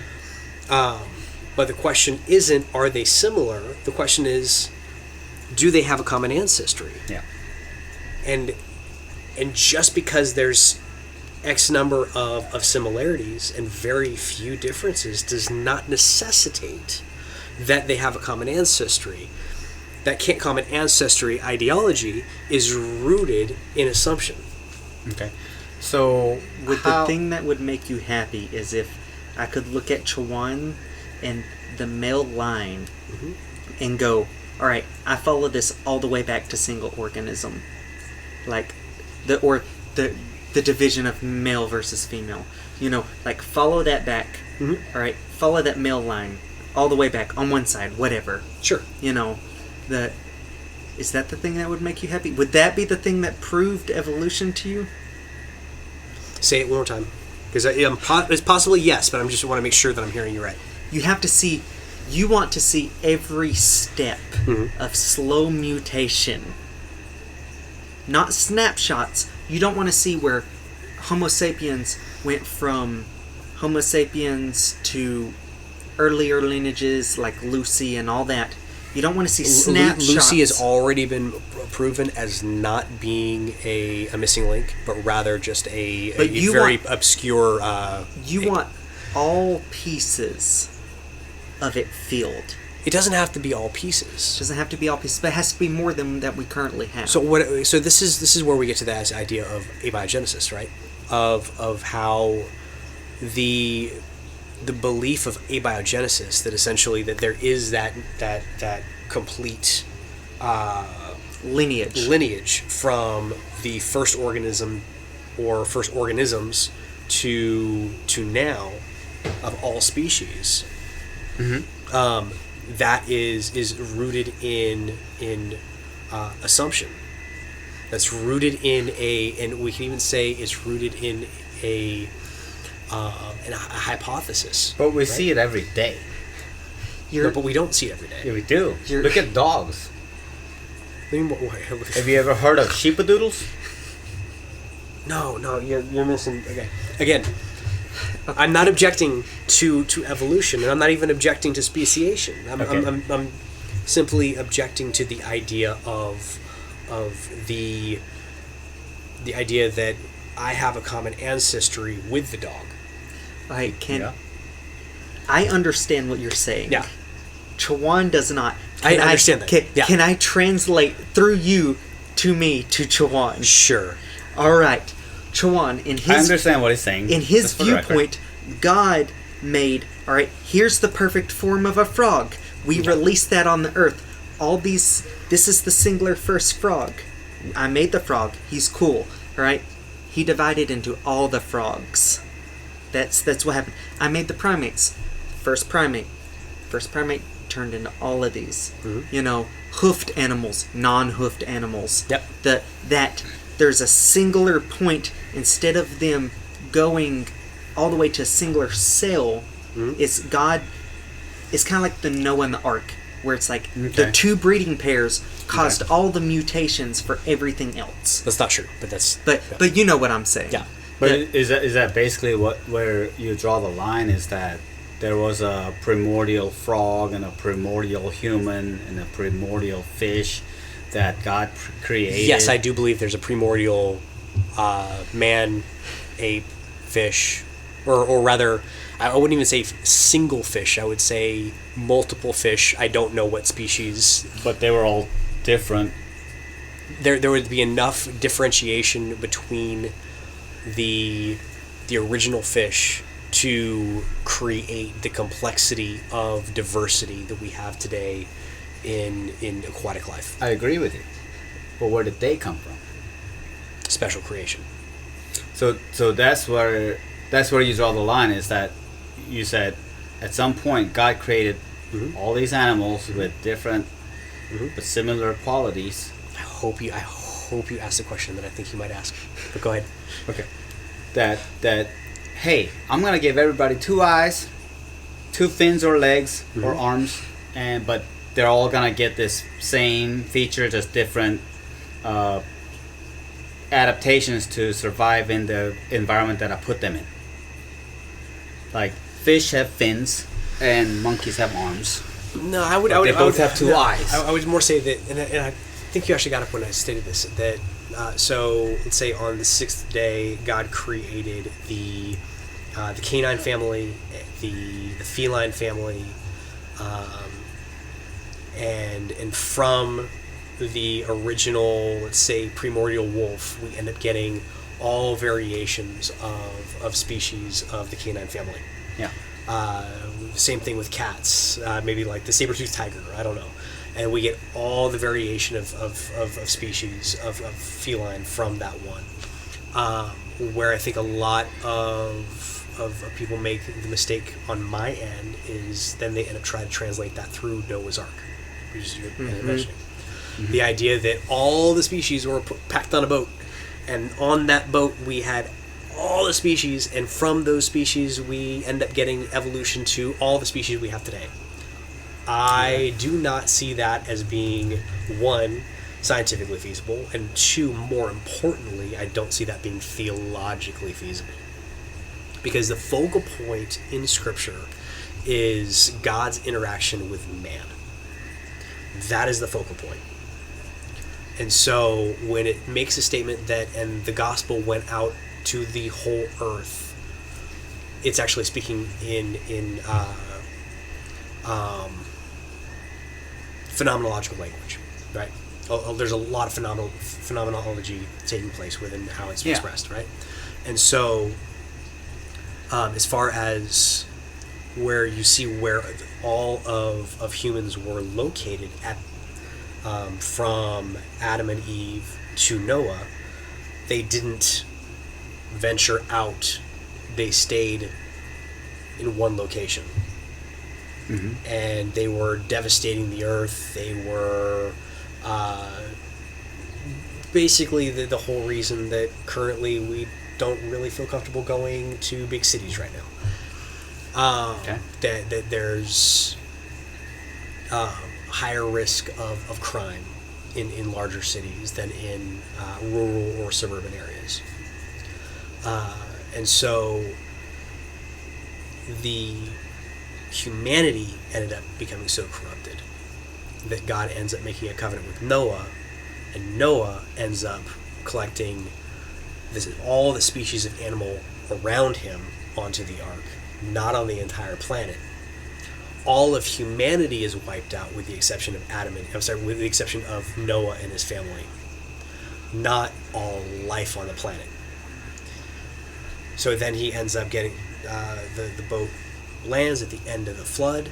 But the question isn't, are they similar? The question is, do they have a common ancestry? Yeah. And just because there's X number of similarities and very few differences does not necessitate that they have a common ancestry. That common ancestry ideology is rooted in assumption. Okay. So The thing that would make you happy is if I could look at Chulwon and the male line and go, all right, I follow this all the way back to single organism, like the division of male versus female. Like follow that back. All right, follow that male line all the way back on one side, whatever. Sure. Is that the thing that would make you happy? Would that be the thing that proved evolution to you? Say it one more time, because it's possibly yes, but I just want to make sure that I'm hearing you right. You want to see every step of slow mutation, not snapshots. You don't want to see where Homo sapiens went from Homo sapiens to earlier lineages like Lucy and all that. You don't want to see snapshots. Lucy has already been proven as not being a missing link, but rather just a very obscure... you want all pieces of it filled. It doesn't have to be all pieces. It doesn't have to be all pieces, but it has to be more than that we currently have. So this is where we get to that idea of abiogenesis, right? Of how the belief of abiogenesis, that essentially that there is that complete lineage from the first organism or first organisms to now of all species. That is rooted in assumption. That's rooted in and we can even say it's rooted in a hypothesis. But we see it every day. No, but we don't see it every day. Yeah, we do. Look at dogs. Have Have you ever heard of sheepadoodles? No, you're missing. Okay, again, I'm not objecting to evolution, and I'm not even objecting to speciation. I'm simply objecting to the idea of the idea that I have a common ancestry with the dog. I understand what you're saying. Yeah. Chulwon does not. I understand that. Can I translate through you to me to Chulwon? Sure. All right. Chulwon, in his... I understand what he's saying. In his viewpoint, God made... All right, here's the perfect form of a frog. We released that on the earth. All these... This is the singular first frog. I made the frog. He's cool. All right? He divided into all the frogs. That's what happened. I made the primates. First primate turned into all of these. Hoofed animals, non-hoofed animals. Yep. That there's a singular point, instead of them going all the way to a singular cell. It's God. It's kind of like the Noah and the Ark, where it's like the two breeding pairs caused all the mutations for everything else. That's not true, but that's... But you know what I'm saying. Yeah. But is that basically where you draw the line? Is that there was a primordial frog and a primordial human and a primordial fish that God created? Yes, I do believe there's a primordial man, ape, fish, or rather, I wouldn't even say single fish. I would say multiple fish. I don't know what species. But they were all different. There would be enough differentiation between the original fish to create the complexity of diversity that we have today in aquatic life. I agree with you. But where did they come from? Special creation. So that's where you draw the line, is that you said at some point God created all these animals with different but similar qualities. I hope you asked the question that I think you might ask. But go ahead. Okay. That hey, I'm gonna give everybody 2 eyes, 2 fins or legs or arms, but they're all gonna get this same feature, just different adaptations to survive in the environment that I put them in. Like fish have fins and monkeys have arms. No, I would. But they both have two eyes. I would more say that, and I think you actually got up when I stated this. That so let's say on the sixth day, God created the canine family, the feline family, and from the original, let's say, primordial wolf, we end up getting all variations of species of the canine family. Yeah. Same thing with cats, maybe like the saber-toothed tiger, I don't know. And we get all the variation of species of feline from that one. Where I think a lot of people make the mistake on my end is then they end up trying to translate that through Noah's Ark, which is your mentioning. Mm-hmm. The idea that all the species were packed on a boat, and on that boat we had all the species, and from those species we end up getting evolution to all the species we have today. I do not see that as being, one, scientifically feasible, and two, more importantly, I don't see that being theologically feasible. Because the focal point in Scripture is God's interaction with man. That is the focal point. And so when it makes a statement that, and the gospel went out to the whole earth, it's actually speaking in phenomenological language, right? There's a lot of phenomenology taking place within how it's expressed, right? And so as far as where you see where all of humans were located at, from Adam and Eve to Noah, they didn't venture out. They stayed in one location. Mm-hmm. And they were devastating the earth. They were basically the whole reason that currently we don't really feel comfortable going to big cities right now. That there's higher risk of crime in larger cities than in rural or suburban areas. And so the humanity ended up becoming so corrupted that God ends up making a covenant with Noah, and Noah ends up collecting all the species of animal around him onto the ark, not on the entire planet. All of humanity is wiped out with the exception of with the exception of Noah and his family. Not all life on the planet. So then he ends up getting the boat lands at the end of the flood.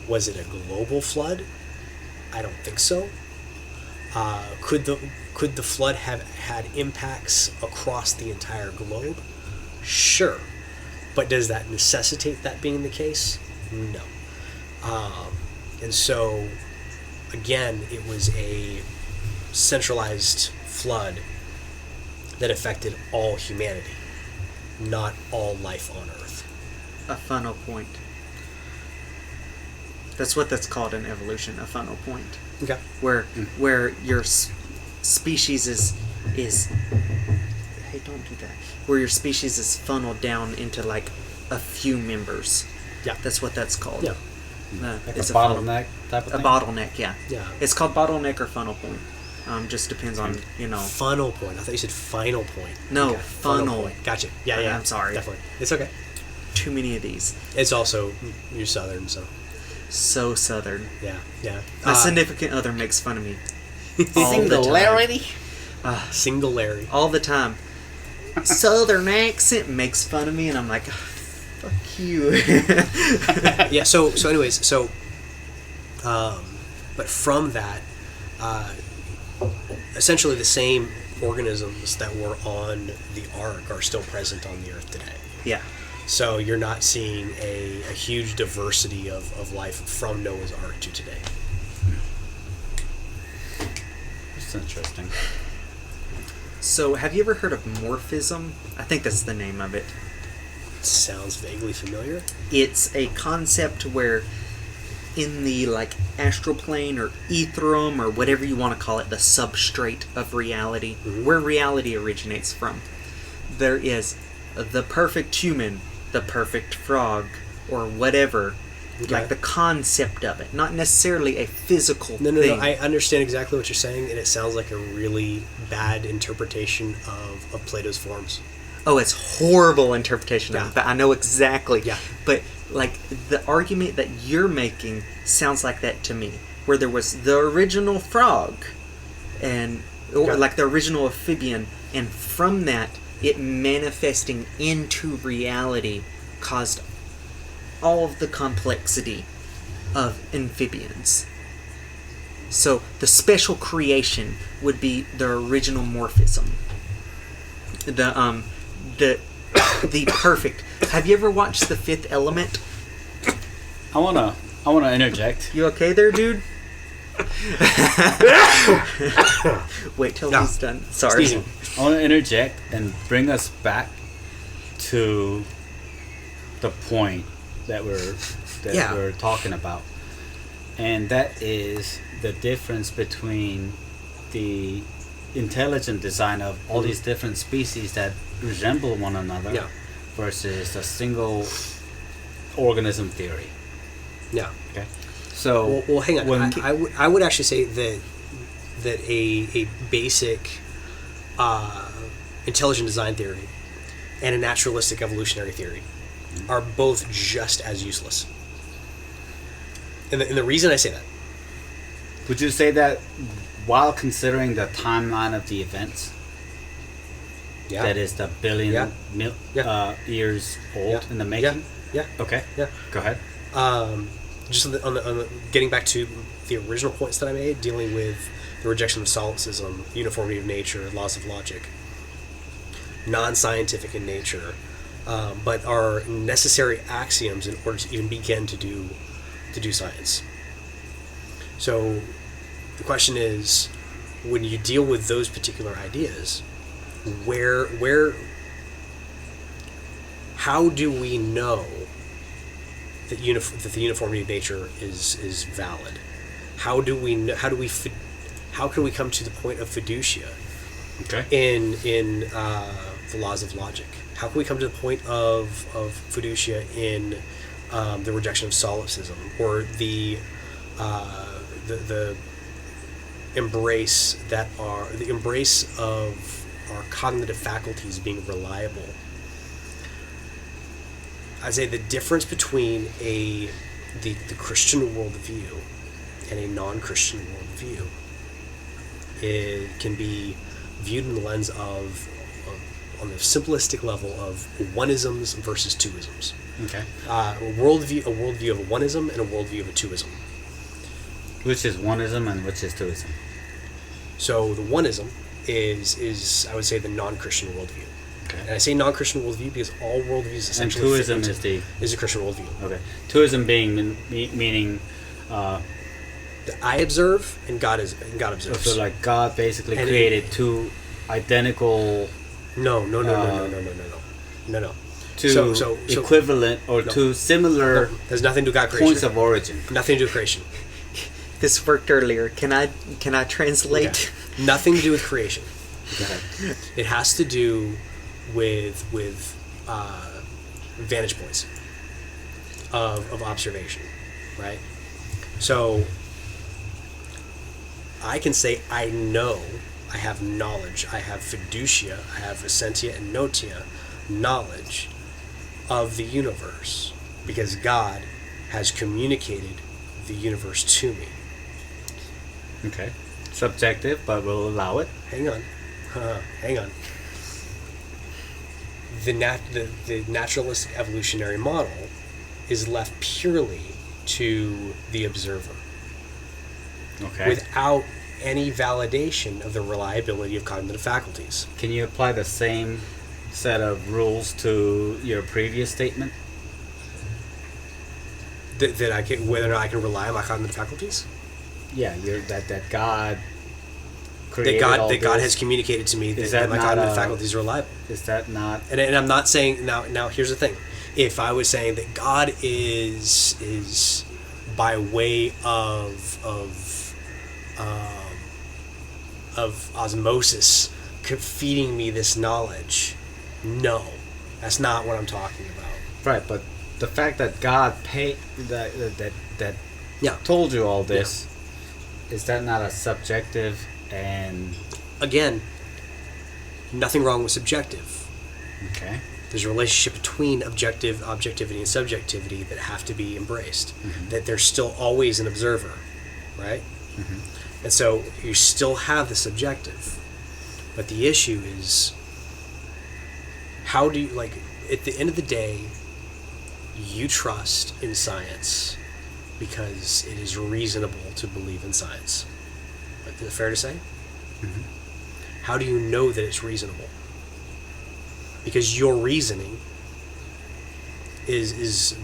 Was it a global flood? I don't think so. Could the flood have had impacts across the entire globe? Sure. But does that necessitate that being the case? No. And so, again, it was a centralized flood that affected all humanity, not all life on Earth. A funnel point. That's what that's called in evolution, a funnel point. Okay. Where your species is hey, don't do that. Where your species is funneled down into like a few members. Yeah. That's what that's called. Yeah. Like It's a bottleneck type of thing? A bottleneck, yeah. Yeah. It's called bottleneck or funnel point. Just depends on, Funnel point. I thought you said final point. No, Okay. funnel. Point. Gotcha. Yeah. I'm sorry. Definitely. It's okay. Too many of these. It's also, you're Southern, so. So Southern. Yeah. My significant other makes fun of me. All Singularity? Singularity. All the time. Southern accent makes fun of me, and I'm like, fuck you. Yeah, so anyways, but from that, essentially the same organisms that were on the Ark are still present on the Earth today. Yeah. So you're not seeing a huge diversity of life from Noah's Ark to today. That's interesting. So, have you ever heard of morphism? I think that's the name of it. Sounds vaguely familiar. It's a concept where in the like astral plane or ethereum or whatever you want to call it, the substrate of reality, where reality originates from. There is the perfect human, the perfect frog, or whatever, like the concept of it, not necessarily a physical No, thing. I understand exactly what you're saying, and it sounds like a really bad interpretation of Plato's forms. Oh, it's horrible interpretation of Yeah. it, but I know exactly. Yeah. But like the argument that you're making sounds like that to me, where there was the original frog, and or Okay. like the original amphibian, and from that it manifesting into reality caused all of the complexity of amphibians. So the special creation would be the original morphism. The perfect. Have you ever watched The Fifth Element? I wanna interject. You okay there, dude? Wait till No. he's done. Sorry. Sneezing. I want to interject and bring us back to the point that Yeah. we're talking about, and that is the difference between the intelligent design of all these different species that resemble one another Yeah. versus a single organism theory. Yeah. Okay, so Well, hang on. when- I would actually say that a basic intelligent design theory and a naturalistic evolutionary theory are both just as useless. And the reason I say that, would you say that while considering the timeline of the events, yeah, that is the billion Yeah. Yeah. years old Yeah. in the making? yeah, Okay. yeah. Go ahead. Just on the getting back to the original points that I made, dealing with the rejection of solipsism, uniformity of nature, laws of logic, non-scientific in nature, but are necessary axioms in order to even begin to do science. So the question is, when you deal with those particular ideas, how do we know that the uniformity of nature is valid? How can we come to the point of fiducia Okay. in the laws of logic? How can we come to the point of fiducia in the rejection of solipsism, or the embrace of our cognitive faculties being reliable? I'd say the difference between the Christian worldview and a non-Christian worldview, it can be viewed in the lens of on the simplistic level of oneisms versus twoisms. Okay. A worldview of a oneism and a worldview of a twoism. Which is oneism and which is twoism? So the oneism is I would say the non-Christian worldview. Okay. And I say non-Christian worldview because all worldviews And essentially twoism is a Christian worldview. okay. Twoism being meaning That I observe and God observes. so like God basically And created two identical No. two So equivalent or No. two similar there's nothing to do with God creation. points of origin. Nothing to do with creation. This worked earlier. Can I translate? Okay. Nothing to do with creation. Okay. It has to do with vantage points of observation, right? So I can say I know, I have knowledge, I have fiducia, I have essentia and notia, knowledge of the universe, because God has communicated the universe to me. Okay. Subjective, but we'll allow it. Hang on. Hang on. The naturalistic evolutionary model is left purely to the observer, Okay. without any validation of the reliability of cognitive faculties. Can you apply the same set of rules to your previous statement? That I can, whether or not I can rely on my cognitive faculties. Yeah, that God created all That God this. has communicated to me that, Is that my not cognitive a- faculties are reliable. Is that not? And I'm not saying now. Here's the thing: if I was saying that God is by way of osmosis feeding me this knowledge. No, that's not what I'm talking about. Right, but the fact that God paid that Yeah. told you all this, is that not a subjective and Again, nothing wrong with subjective. okay? There's a relationship between objectivity and subjectivity that have to be embraced. That there's still always an observer, right? And so you still have the subjective. But the issue is, how do you, like, at the end of the day, you trust in science because it is reasonable to believe in science. Is it fair to say? How do you know that it's reasonable? Because your reasoning is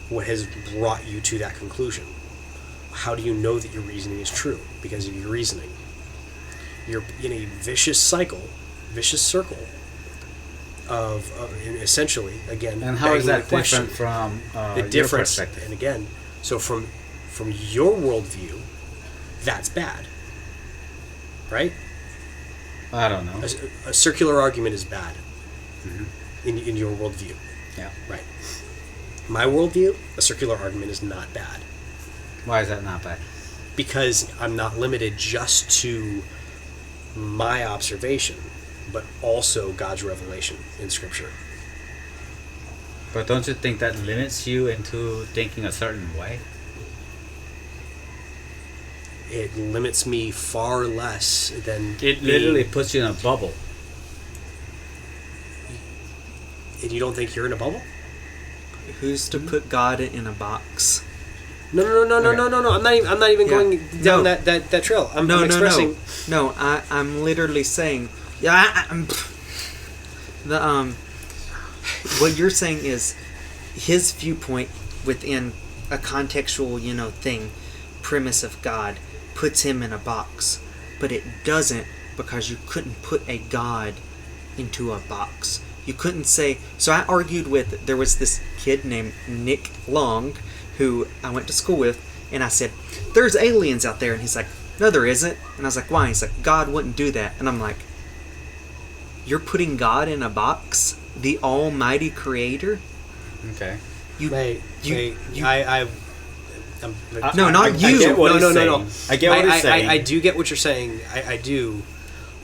what has brought you to that conclusion. How do you know that your reasoning is true? Because of your reasoning. You're in a vicious circle of essentially, again, And how is begging that the question. different from The your difference, perspective? and again, so from your worldview, that's bad, right? I don't know. A circular argument is bad in your worldview, Yeah. right? My worldview, a circular argument is not bad Why is that not bad? because I'm not limited just to my observation, but also God's revelation in Scripture. But don't you think that limits you into thinking a certain way? It limits me far less than It literally puts you in a bubble. And you don't think you're in a bubble? Who's to put God in a box? No. I'm not even Yeah. going down No. that trail. I'm No, expressing. no. I'm literally saying, yeah. I'm the what you're saying is his viewpoint within a contextual, thing, premise of God puts him in a box, but it doesn't because you couldn't put a God into a box. You couldn't say. So I argued with. There was this kid named Nick Long, who I went to school with, and I said, "There's aliens out there," and he's like, "No, there isn't." And I was like, "Why?" He's like, "God wouldn't do that." And I'm like, "You're putting God in a box, the Almighty Creator." Okay. No, not I you. get what No, he's no. saying. I get what he's saying. I do get what you're saying. I do.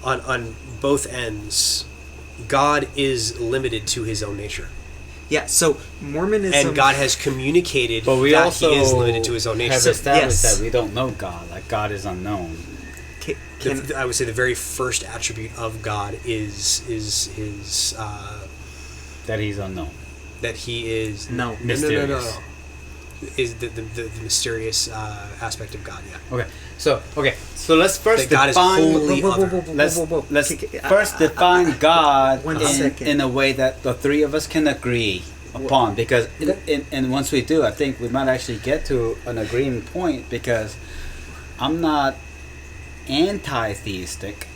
On both ends, God is limited to His own nature, Yeah. So Mormonism, and God has communicated But we that also He is limited to His own nature. have established yes. that we don't know God. Like God is unknown. I would say the very first attribute of God is His That he's unknown. that He is No. Mysterious. Is the mysterious aspect of God? Yeah. Okay. So let's first That God is define. wholly other. Let's first define God One in, second. in a way that the three of us can agree upon. Because and once we do, I think we might actually get to an agreeing point. Because I'm not anti-theistic.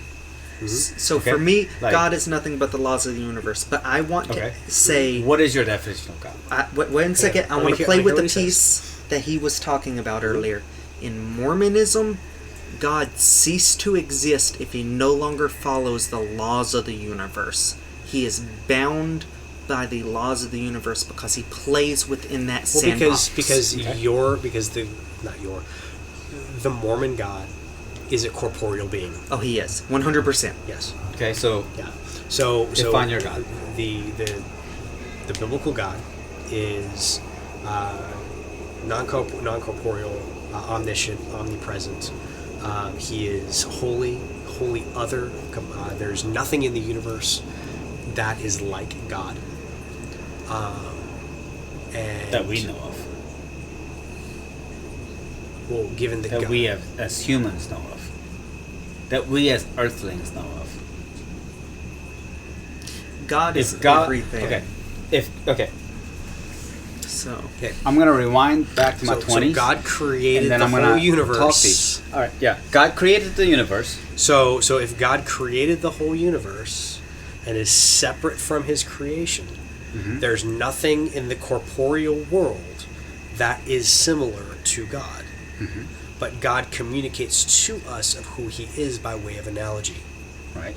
So Okay. for me, Like- God is nothing but the laws of the universe. But I want Okay. to say, What is your definition of God? one second, I let me want to hear- play let me with hear the what he piece that he was talking about earlier. In Mormonism, God ceased to exist if he no longer follows the laws of the universe. He is bound by the laws of the universe because he plays within that Well, sandbox. because Okay. the Mormon God is a corporeal being. Oh, he is 100%. Yes. Okay, so Yeah. So Define your God. The biblical God is non-corporeal, omniscient, omnipresent. He is holy other. There's nothing in the universe that is like God. And that we know of, well, given that that God, we as humans know of, that we as earthlings know of. God is If God, everything. okay, So okay. I'm gonna rewind back to my So 20s. God created and then the I'm whole gonna universe. talk to you. All right, yeah. God created the universe. So if God created the whole universe and is separate from His creation, there's nothing in the corporeal world that is similar to God. Mm-hmm. But God communicates to us of who he is by way of analogy. Right.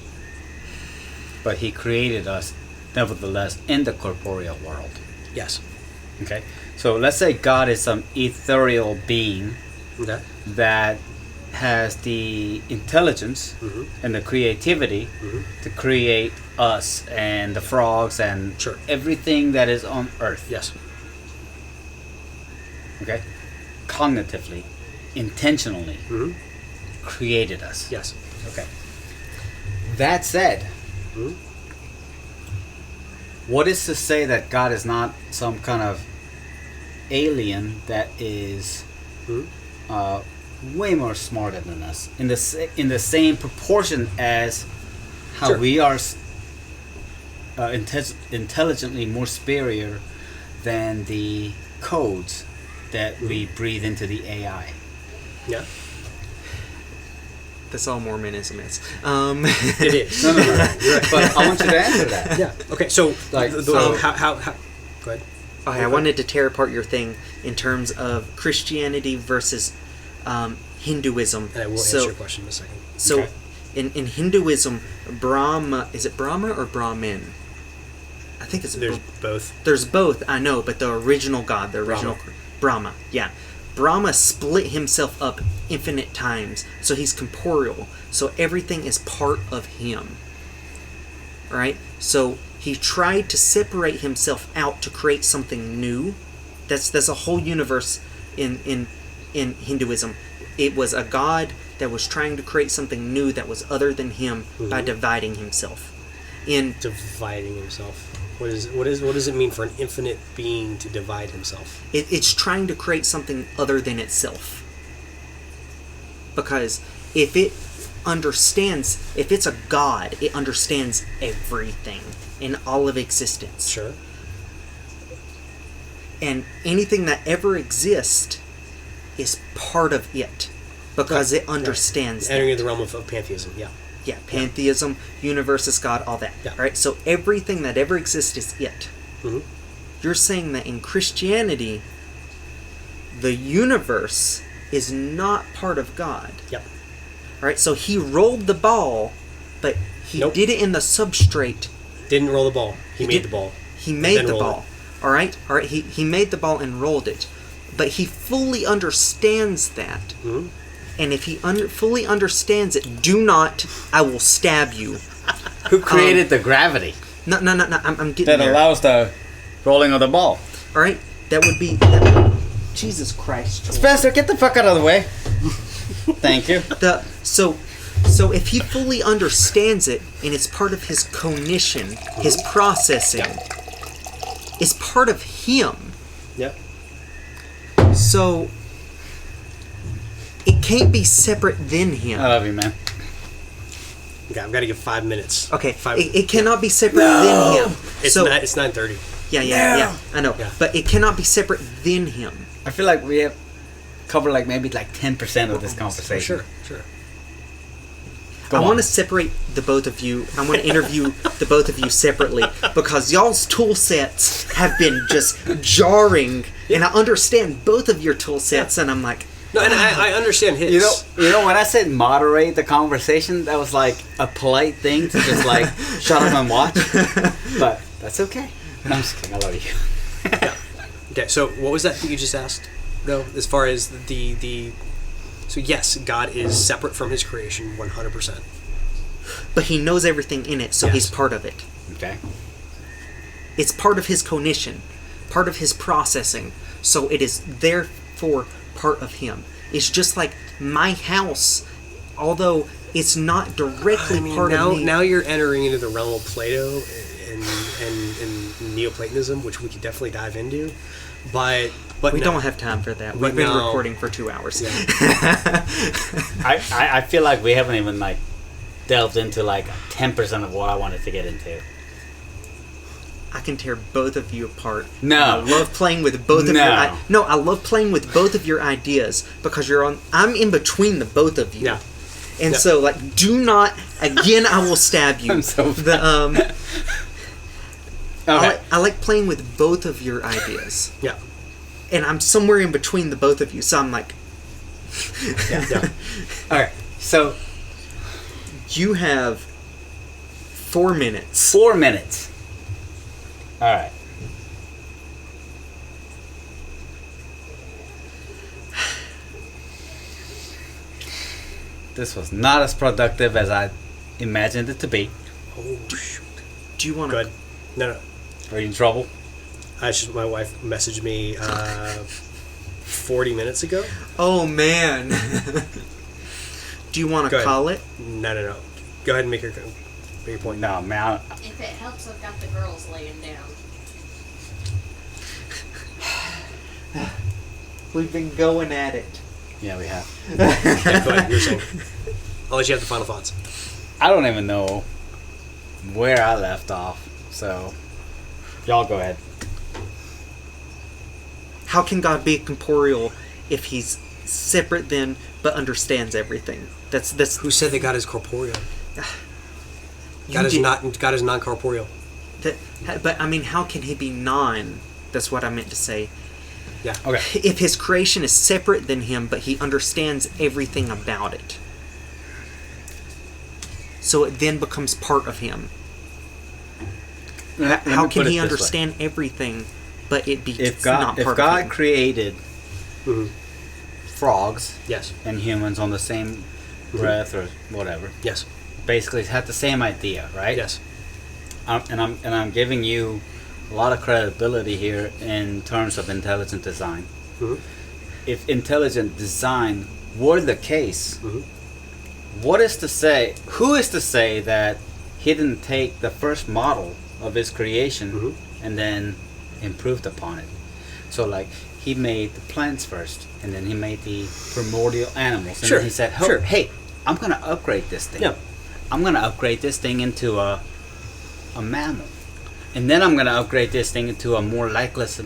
But he created us, nevertheless, in the corporeal world. Yes. Okay? So let's say God is some ethereal being Okay. that has the intelligence and the creativity to create us and the frogs and Sure. everything that is on earth. Yes. Okay? Cognitively, intentionally created us. Yes. Okay. That said, what is to say that God is not some kind of alien that is way more smarter than us in the same proportion as how Sure. we are intelligently more superior than the codes that we breathe into the AI? Yeah. That's all Mormonism is. It is. No. You're right. But I want you to answer that. Yeah. Okay. So, Like, how? Go ahead. Okay, I wanted to tear apart your thing in terms of Christianity versus Hinduism. And I will answer your question in a second. So, Okay. in Hinduism, Brahma, is it Brahma or Brahmin? I think it's There's both. There's both, I know, but the original God, the original Brahma, yeah. Brahma split himself up infinite times, so he's corporeal. So everything is part of him. Right? So he tried to separate himself out to create something new. That's a whole universe in Hinduism. It was a god that was trying to create something new that was other than him by dividing himself. Dividing himself. What does it mean for an infinite being to divide himself? It's trying to create something other than itself. Because if it's a god, it understands everything in all of existence. Sure. And anything that ever exists is part of it. Because it understands Entering that. into the realm of pantheism, yeah. Yeah, pantheism, universe is God, all that. Yeah. Right? So everything that ever exists is it. Mm-hmm. You're saying that in Christianity, the universe is not part of God. Yep. Right? So he rolled the ball, but he Nope. did it in the substrate. Didn't roll the ball. He made did- the ball. He made then the rolled ball. All right? All right, he made the ball and rolled it. But he fully understands that. Mhm. And if he fully understands it, I will stab you. Who created the gravity No, I'm getting that there. allows the rolling of the ball? All right? That would be... Jesus Christ. Spencer, get the fuck out of the way. Thank you. So if he fully understands it, and it's part of his cognition, his processing, it's part of him. Yep. So it can't be separate than him. I love you, man. Okay, I've got to give 5 minutes. Okay, Five. it cannot be separate than him. It's So it's 9:30. yeah, I know. Yeah. But it cannot be separate than him. I feel like we have covered maybe 10% of this conversation. Sure. Go I on. want to separate the both of you. I want to interview the both of you separately because y'all's tool sets have been just jarring, and I understand both of your tool sets, and I'm like, No, and I understand his. You know, when I said moderate the conversation, that was like a polite thing to just shut up and watch. But that's okay. I'm just kidding. I love you. Okay, so what was that you just asked, though? As far as the so yes, God is separate from His creation, 100%. but he knows everything in it, so Yes. he's part of it. Okay. It's part of his cognition, part of his processing, so it is therefore part of him. It's just like my house, although it's not directly part now, of me. now you're entering into the realm of Plato and Neoplatonism, which we could definitely dive into, but we no. don't have time for that. But We've been no. recording for 2 hours. Yeah. I feel like we haven't even delved into 10% of what I wanted to get into. I can tear both of you apart. No. I love playing with both of No. your I love playing with both of your ideas because I'm in between the both of you. Yeah. And Yeah. so do not again I will stab you. I'm so I Okay. like playing with both of your ideas. Yeah. and I'm somewhere in between the both of you, so I'm like, Yeah. All right. So you have 4 minutes. 4 minutes. All right. This was not as productive as I imagined it to be. Oh, shoot. Do you want Good. to? No. Are you in trouble? My wife messaged me 40 minutes ago. Oh man. Do you want Go to ahead. call it? No. Go ahead and make your point. No, man. If it helps, I've got the girls laying down. We've been going at it. Yeah, we have. Yeah, go ahead. You're saying. I'll let you have the final thoughts. I don't even know where I left off. So, y'all go ahead. How can God be corporeal if he's separate then but understands everything? That's Who said that God is corporeal? you God is did- not. God is non-corporeal. But I mean, how can he be non? That's what I meant to say. Yeah. Okay. If his creation is separate than him, but he understands everything about it, so it then becomes part of him. Let me How put can it he this way. understand everything, but it be If not God, part if of God him? created Mhm. frogs Yes. and humans on the same breath or whatever, Yes. basically had the same idea, right? Yes. And I'm giving you a lot of credibility here in terms of intelligent design. Mhm. If intelligent design were the case, Mhm. what is to say? Who is to say that he didn't take the first model of his creation Mhm. and then improved upon it? So like he made the plants first, and then he made the primordial animals, and Sure, then he said, sure. "Hey, I'm gonna upgrade this thing. Yeah. I'm gonna upgrade this thing into a mammal, and then I'm gonna upgrade this thing into a more likeness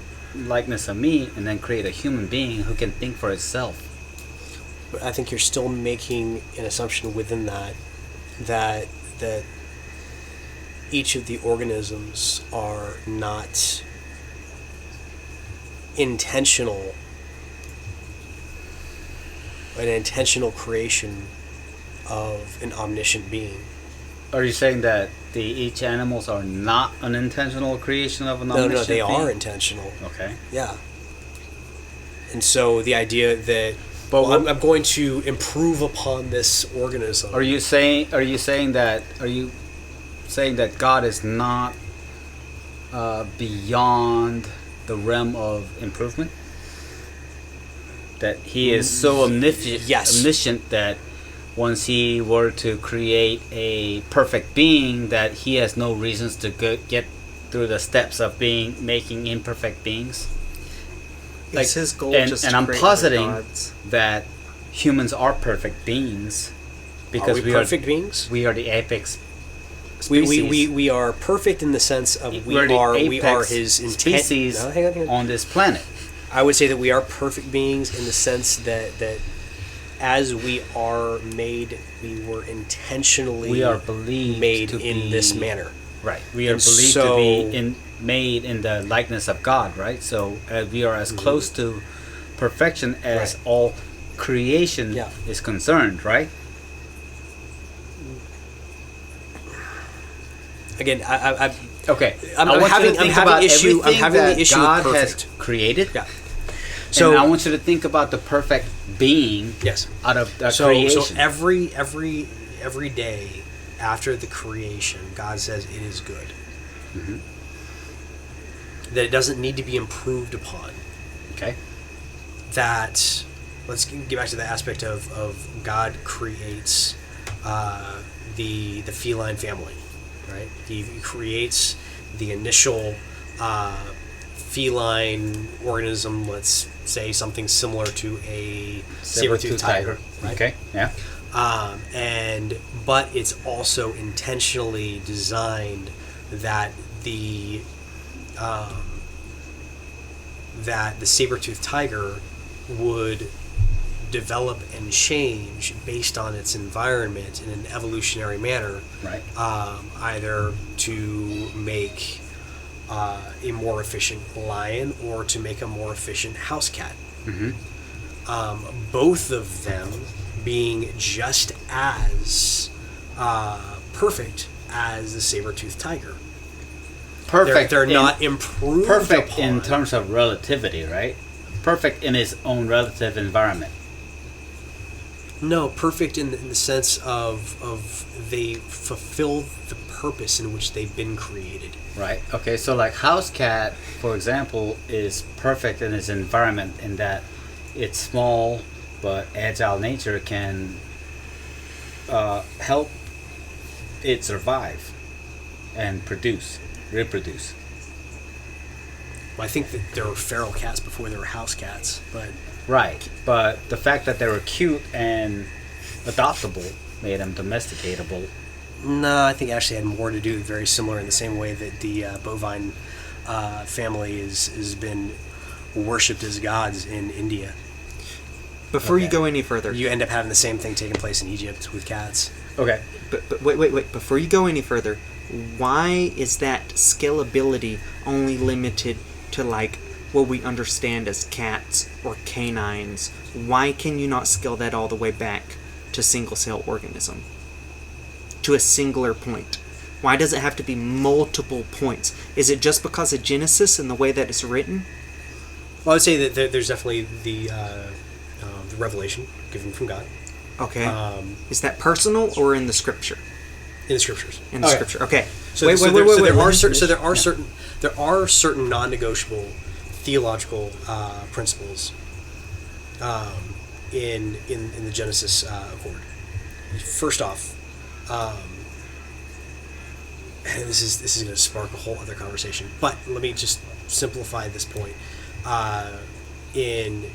of me, and then create a human being who can think for itself." But I think you're still making an assumption within that each of the organisms are not intentional, an intentional creation of an omniscient being. Are you saying that each animals are not an intentional creation of an No, omniscient they being? are intentional. Okay. Yeah. And so the idea that But well, what- I'm going to improve upon this organism. Are you saying that God is not beyond the realm of improvement? That he is so Yes. omniscient that once he were to create a perfect being, that he has no reasons to get through the steps of making imperfect beings? Is his goal and, just and to I'm create positing other gods? that humans are perfect beings Are because we perfect beings? we are the apex We, species. we are perfect in the sense of we We're the are apex his intent. species No, hang on. on this planet. I would say that we are perfect beings in the sense that as we are made, we were intentionally We are believed made to in be this manner. Right. We are And believed so- to be made in the likeness of God, right? So we are as close to perfection as Right. all creation Yeah. is concerned, right? Again, Okay. I'm I want you to having- I'm think having about issue- I'm everything having the that issue with God perfect. has created. Yeah. So So- I want you to think about the perfect being yes. out of the So creation. every day after the creation, God says it is good. Mm-hmm. That it doesn't need to be improved upon. Okay. That let's get back to the aspect of God creates the feline family, right? He creates the initial feline organism. Let's say something similar to a saber-toothed tiger, right? Okay. Yeah. But it's also intentionally designed that the saber-toothed tiger would develop and change based on its environment in an evolutionary manner, Right. either to make a more efficient lion or to make a more efficient house cat. Both of them being just as perfect as the saber-toothed tiger. Perfect. They're not improved Perfect upon. in terms of relativity, right? Perfect in its own relative environment. No, perfect in the sense of they fulfill the purpose in which they've been created. Right. Okay. So, like house cat, for example, is perfect in its environment in that its small but agile nature can help it survive and reproduce. Well, I think that there were feral cats before there were house cats, but Right. But the fact that they were cute and adoptable made them domesticatable. no, I think it actually had more to do very similar in the same way that the bovine family has been worshipped as gods in India. Before you Okay. go any further, You end up having the same thing taking place in Egypt with cats. Okay. but wait. Before you go any further, why is that scalability only limited to like what we understand as cats or canines? Why can you not scale that all the way back to single cell organism? To a singular point? Why does it have to be multiple points? Is it just because of Genesis and the way that it's written? Well, I would say that there's definitely the revelation given from God Okay. Is that personal or in the scripture? in the scriptures. In the Okay. scripture. Okay. So wait. there are Yeah. certain non-negotiable theological principles in the Genesis accord. First off, and this is going to spark a whole other conversation, but let me just simplify this point. In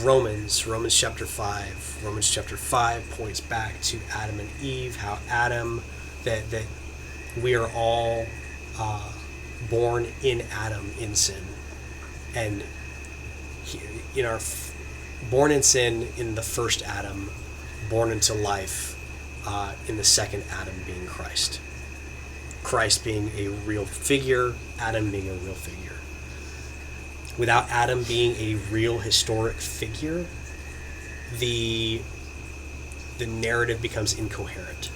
Romans chapter 5 points back to Adam and Eve, how Adam, that we are all born in Adam in sin, and born in sin in the first Adam, born into life in the second Adam being Christ. Christ being a real figure, Adam being a real figure. Without Adam being a real historic figure, the narrative becomes incoherent.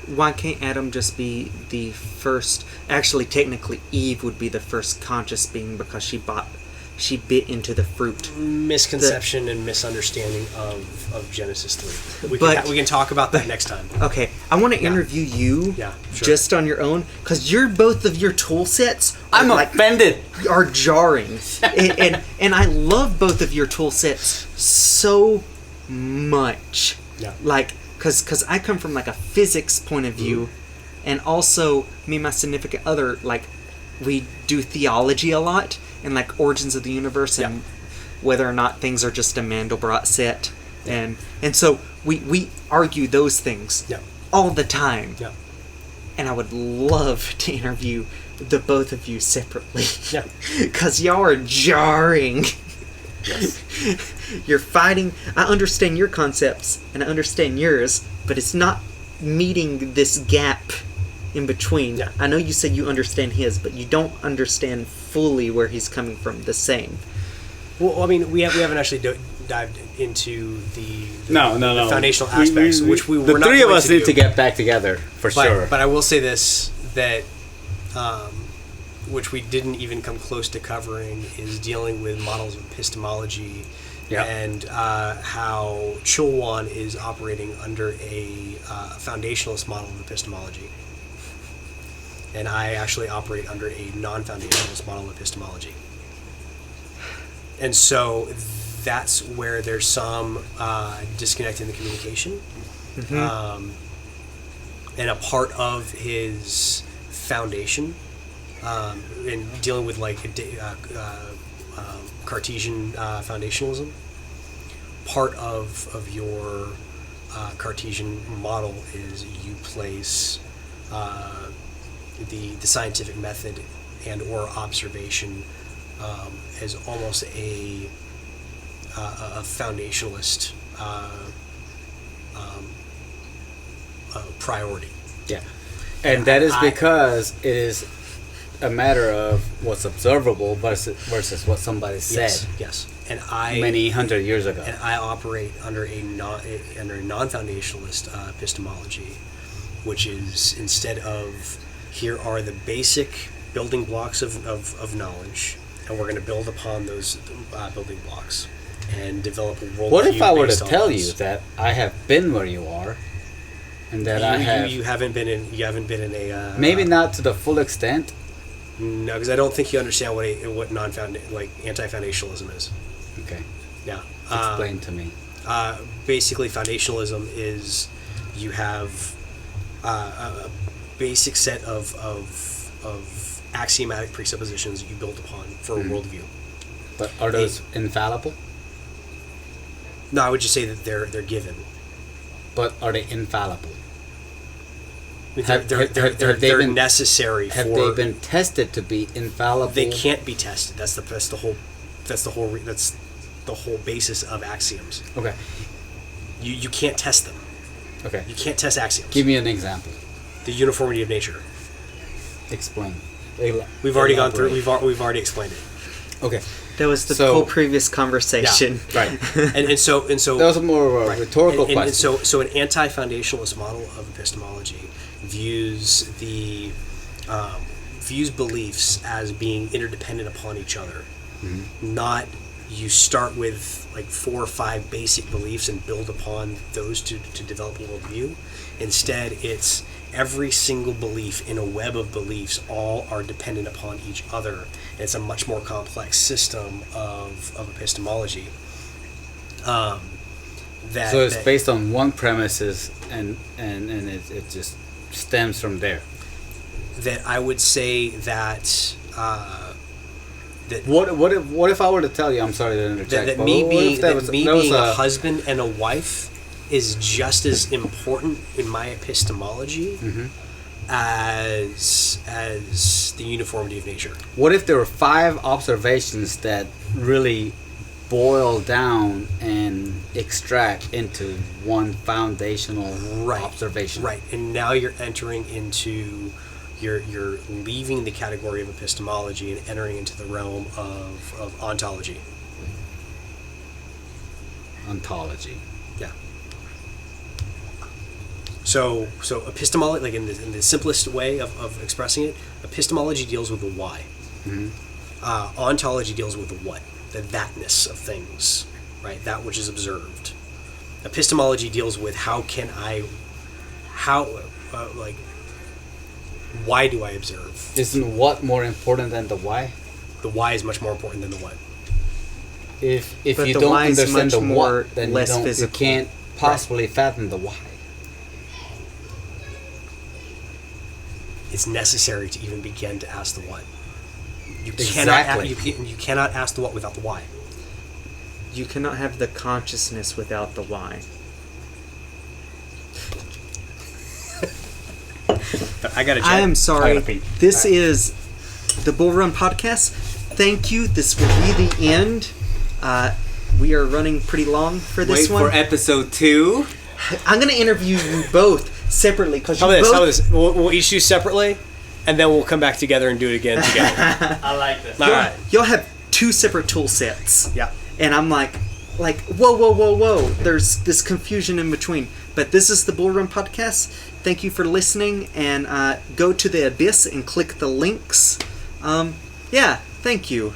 Why can't Adam just be the first? Actually, technically, Eve would be the first conscious being because she bit into the fruit. Misconception and misunderstanding of Genesis 3. We But- can talk about that next time. Okay, I want to interview you Yeah, sure. just on your own because both of your tool sets I'm offended. are jarring, and I love both of your tool sets so much. Yeah. Like, because I come from like a physics point of view, and also me and my significant other, like, we do theology a lot and like origins of the universe and whether or not things are just a Mandelbrot set, and so we argue those things all the time. Yeah. And I would love to interview the both of you separately. Yeah. Because y'all are jarring. Yes. You're fighting. I understand your concepts and I understand yours, but it's not meeting this gap in between. Yeah. I know you said you understand his, but you don't understand fully where he's coming from. The same. Well, I mean, we haven't actually dived into the No. foundational aspects, which we were the not three of going us to need do. to get back together for sure. But I will say this, that which we didn't even come close to covering, is dealing with models of epistemology and how Chulwon is operating under a foundationalist model of epistemology. And I actually operate under a non-foundationalist model of epistemology. And so that's where there's some disconnect in the communication. And a part of his foundation in dealing with like Cartesian foundationalism, part of your Cartesian model is you place the scientific method and or observation as almost a foundationalist priority. Yeah. And that is because it is a matter of what's observable versus what somebody said Yes. And I many hundred years ago. And I operate under a non-foundationalist epistemology, which is, instead of, here are the basic building blocks of knowledge, and we're going to build upon those building blocks and develop a worldview. What if I were to based on tell those. you that I have been where you are, and that you haven't been in a maybe not to the full extent? No, because I don't think you understand what anti-foundationalism is. Okay, Yeah. explain to me. Basically, foundationalism is you have a basic set of axiomatic presuppositions that you build upon for a worldview. But are those infallible? No, I would just say that they're given. But are they infallible? They're necessary. Have they been tested to be infallible? They can't be tested. That's the whole basis of axioms. Okay. You can't test them. Okay. You can't test axioms. Give me an example. The uniformity of nature. Explain. We've already gone through. We've already explained it. Okay. That was the whole previous conversation. Yeah, right. and so that was more of a rhetorical question. And so an anti-foundationalist model of epistemology views beliefs as being interdependent upon each other. Mm-hmm. Not you start with like 4 or 5 basic beliefs and build upon those to develop a worldview. Instead, it's every single belief in a web of beliefs all are dependent upon each other. It's a much more complex system of epistemology. So it's based on one premises and it just stems from there. That I would say that what if I were to tell you, I'm sorry to interject, that but me what being if that was a husband and a wife is just as important in my epistemology as the uniformity of nature. What if there were 5 observations that really boil down and extract into one foundational observation? Right, and now you're entering into you're leaving the category of epistemology and entering into the realm of ontology. Ontology. Yeah. So epistemology, like in the simplest way of expressing it, epistemology deals with the why. Mm-hmm. Ontology deals with the what, the thatness of things, right? That which is observed. Epistemology deals with why do I observe? Isn't what more important than the why? The why is much more important than the what. If But you the don't why is understand much the more what, then less you physical. can't possibly fathom the why. It's necessary to even begin to ask the what. You Exactly. cannot ask the what without the why. You cannot have the consciousness without the why. I got I am sorry. This is the BullRun podcast. Thank you. This will be the end. We are running pretty long for this one. Wait for episode 2. I'm going to interview you both separately because How about this? We'll each do separately, and then we'll come back together and do it again together. I like this. All right. You'll have 2 separate tool sets. Yeah. And I'm like, whoa. There's this confusion in between. But this is the BullRun podcast. Thank you for listening, and go to the Abyss and click the links. Thank you.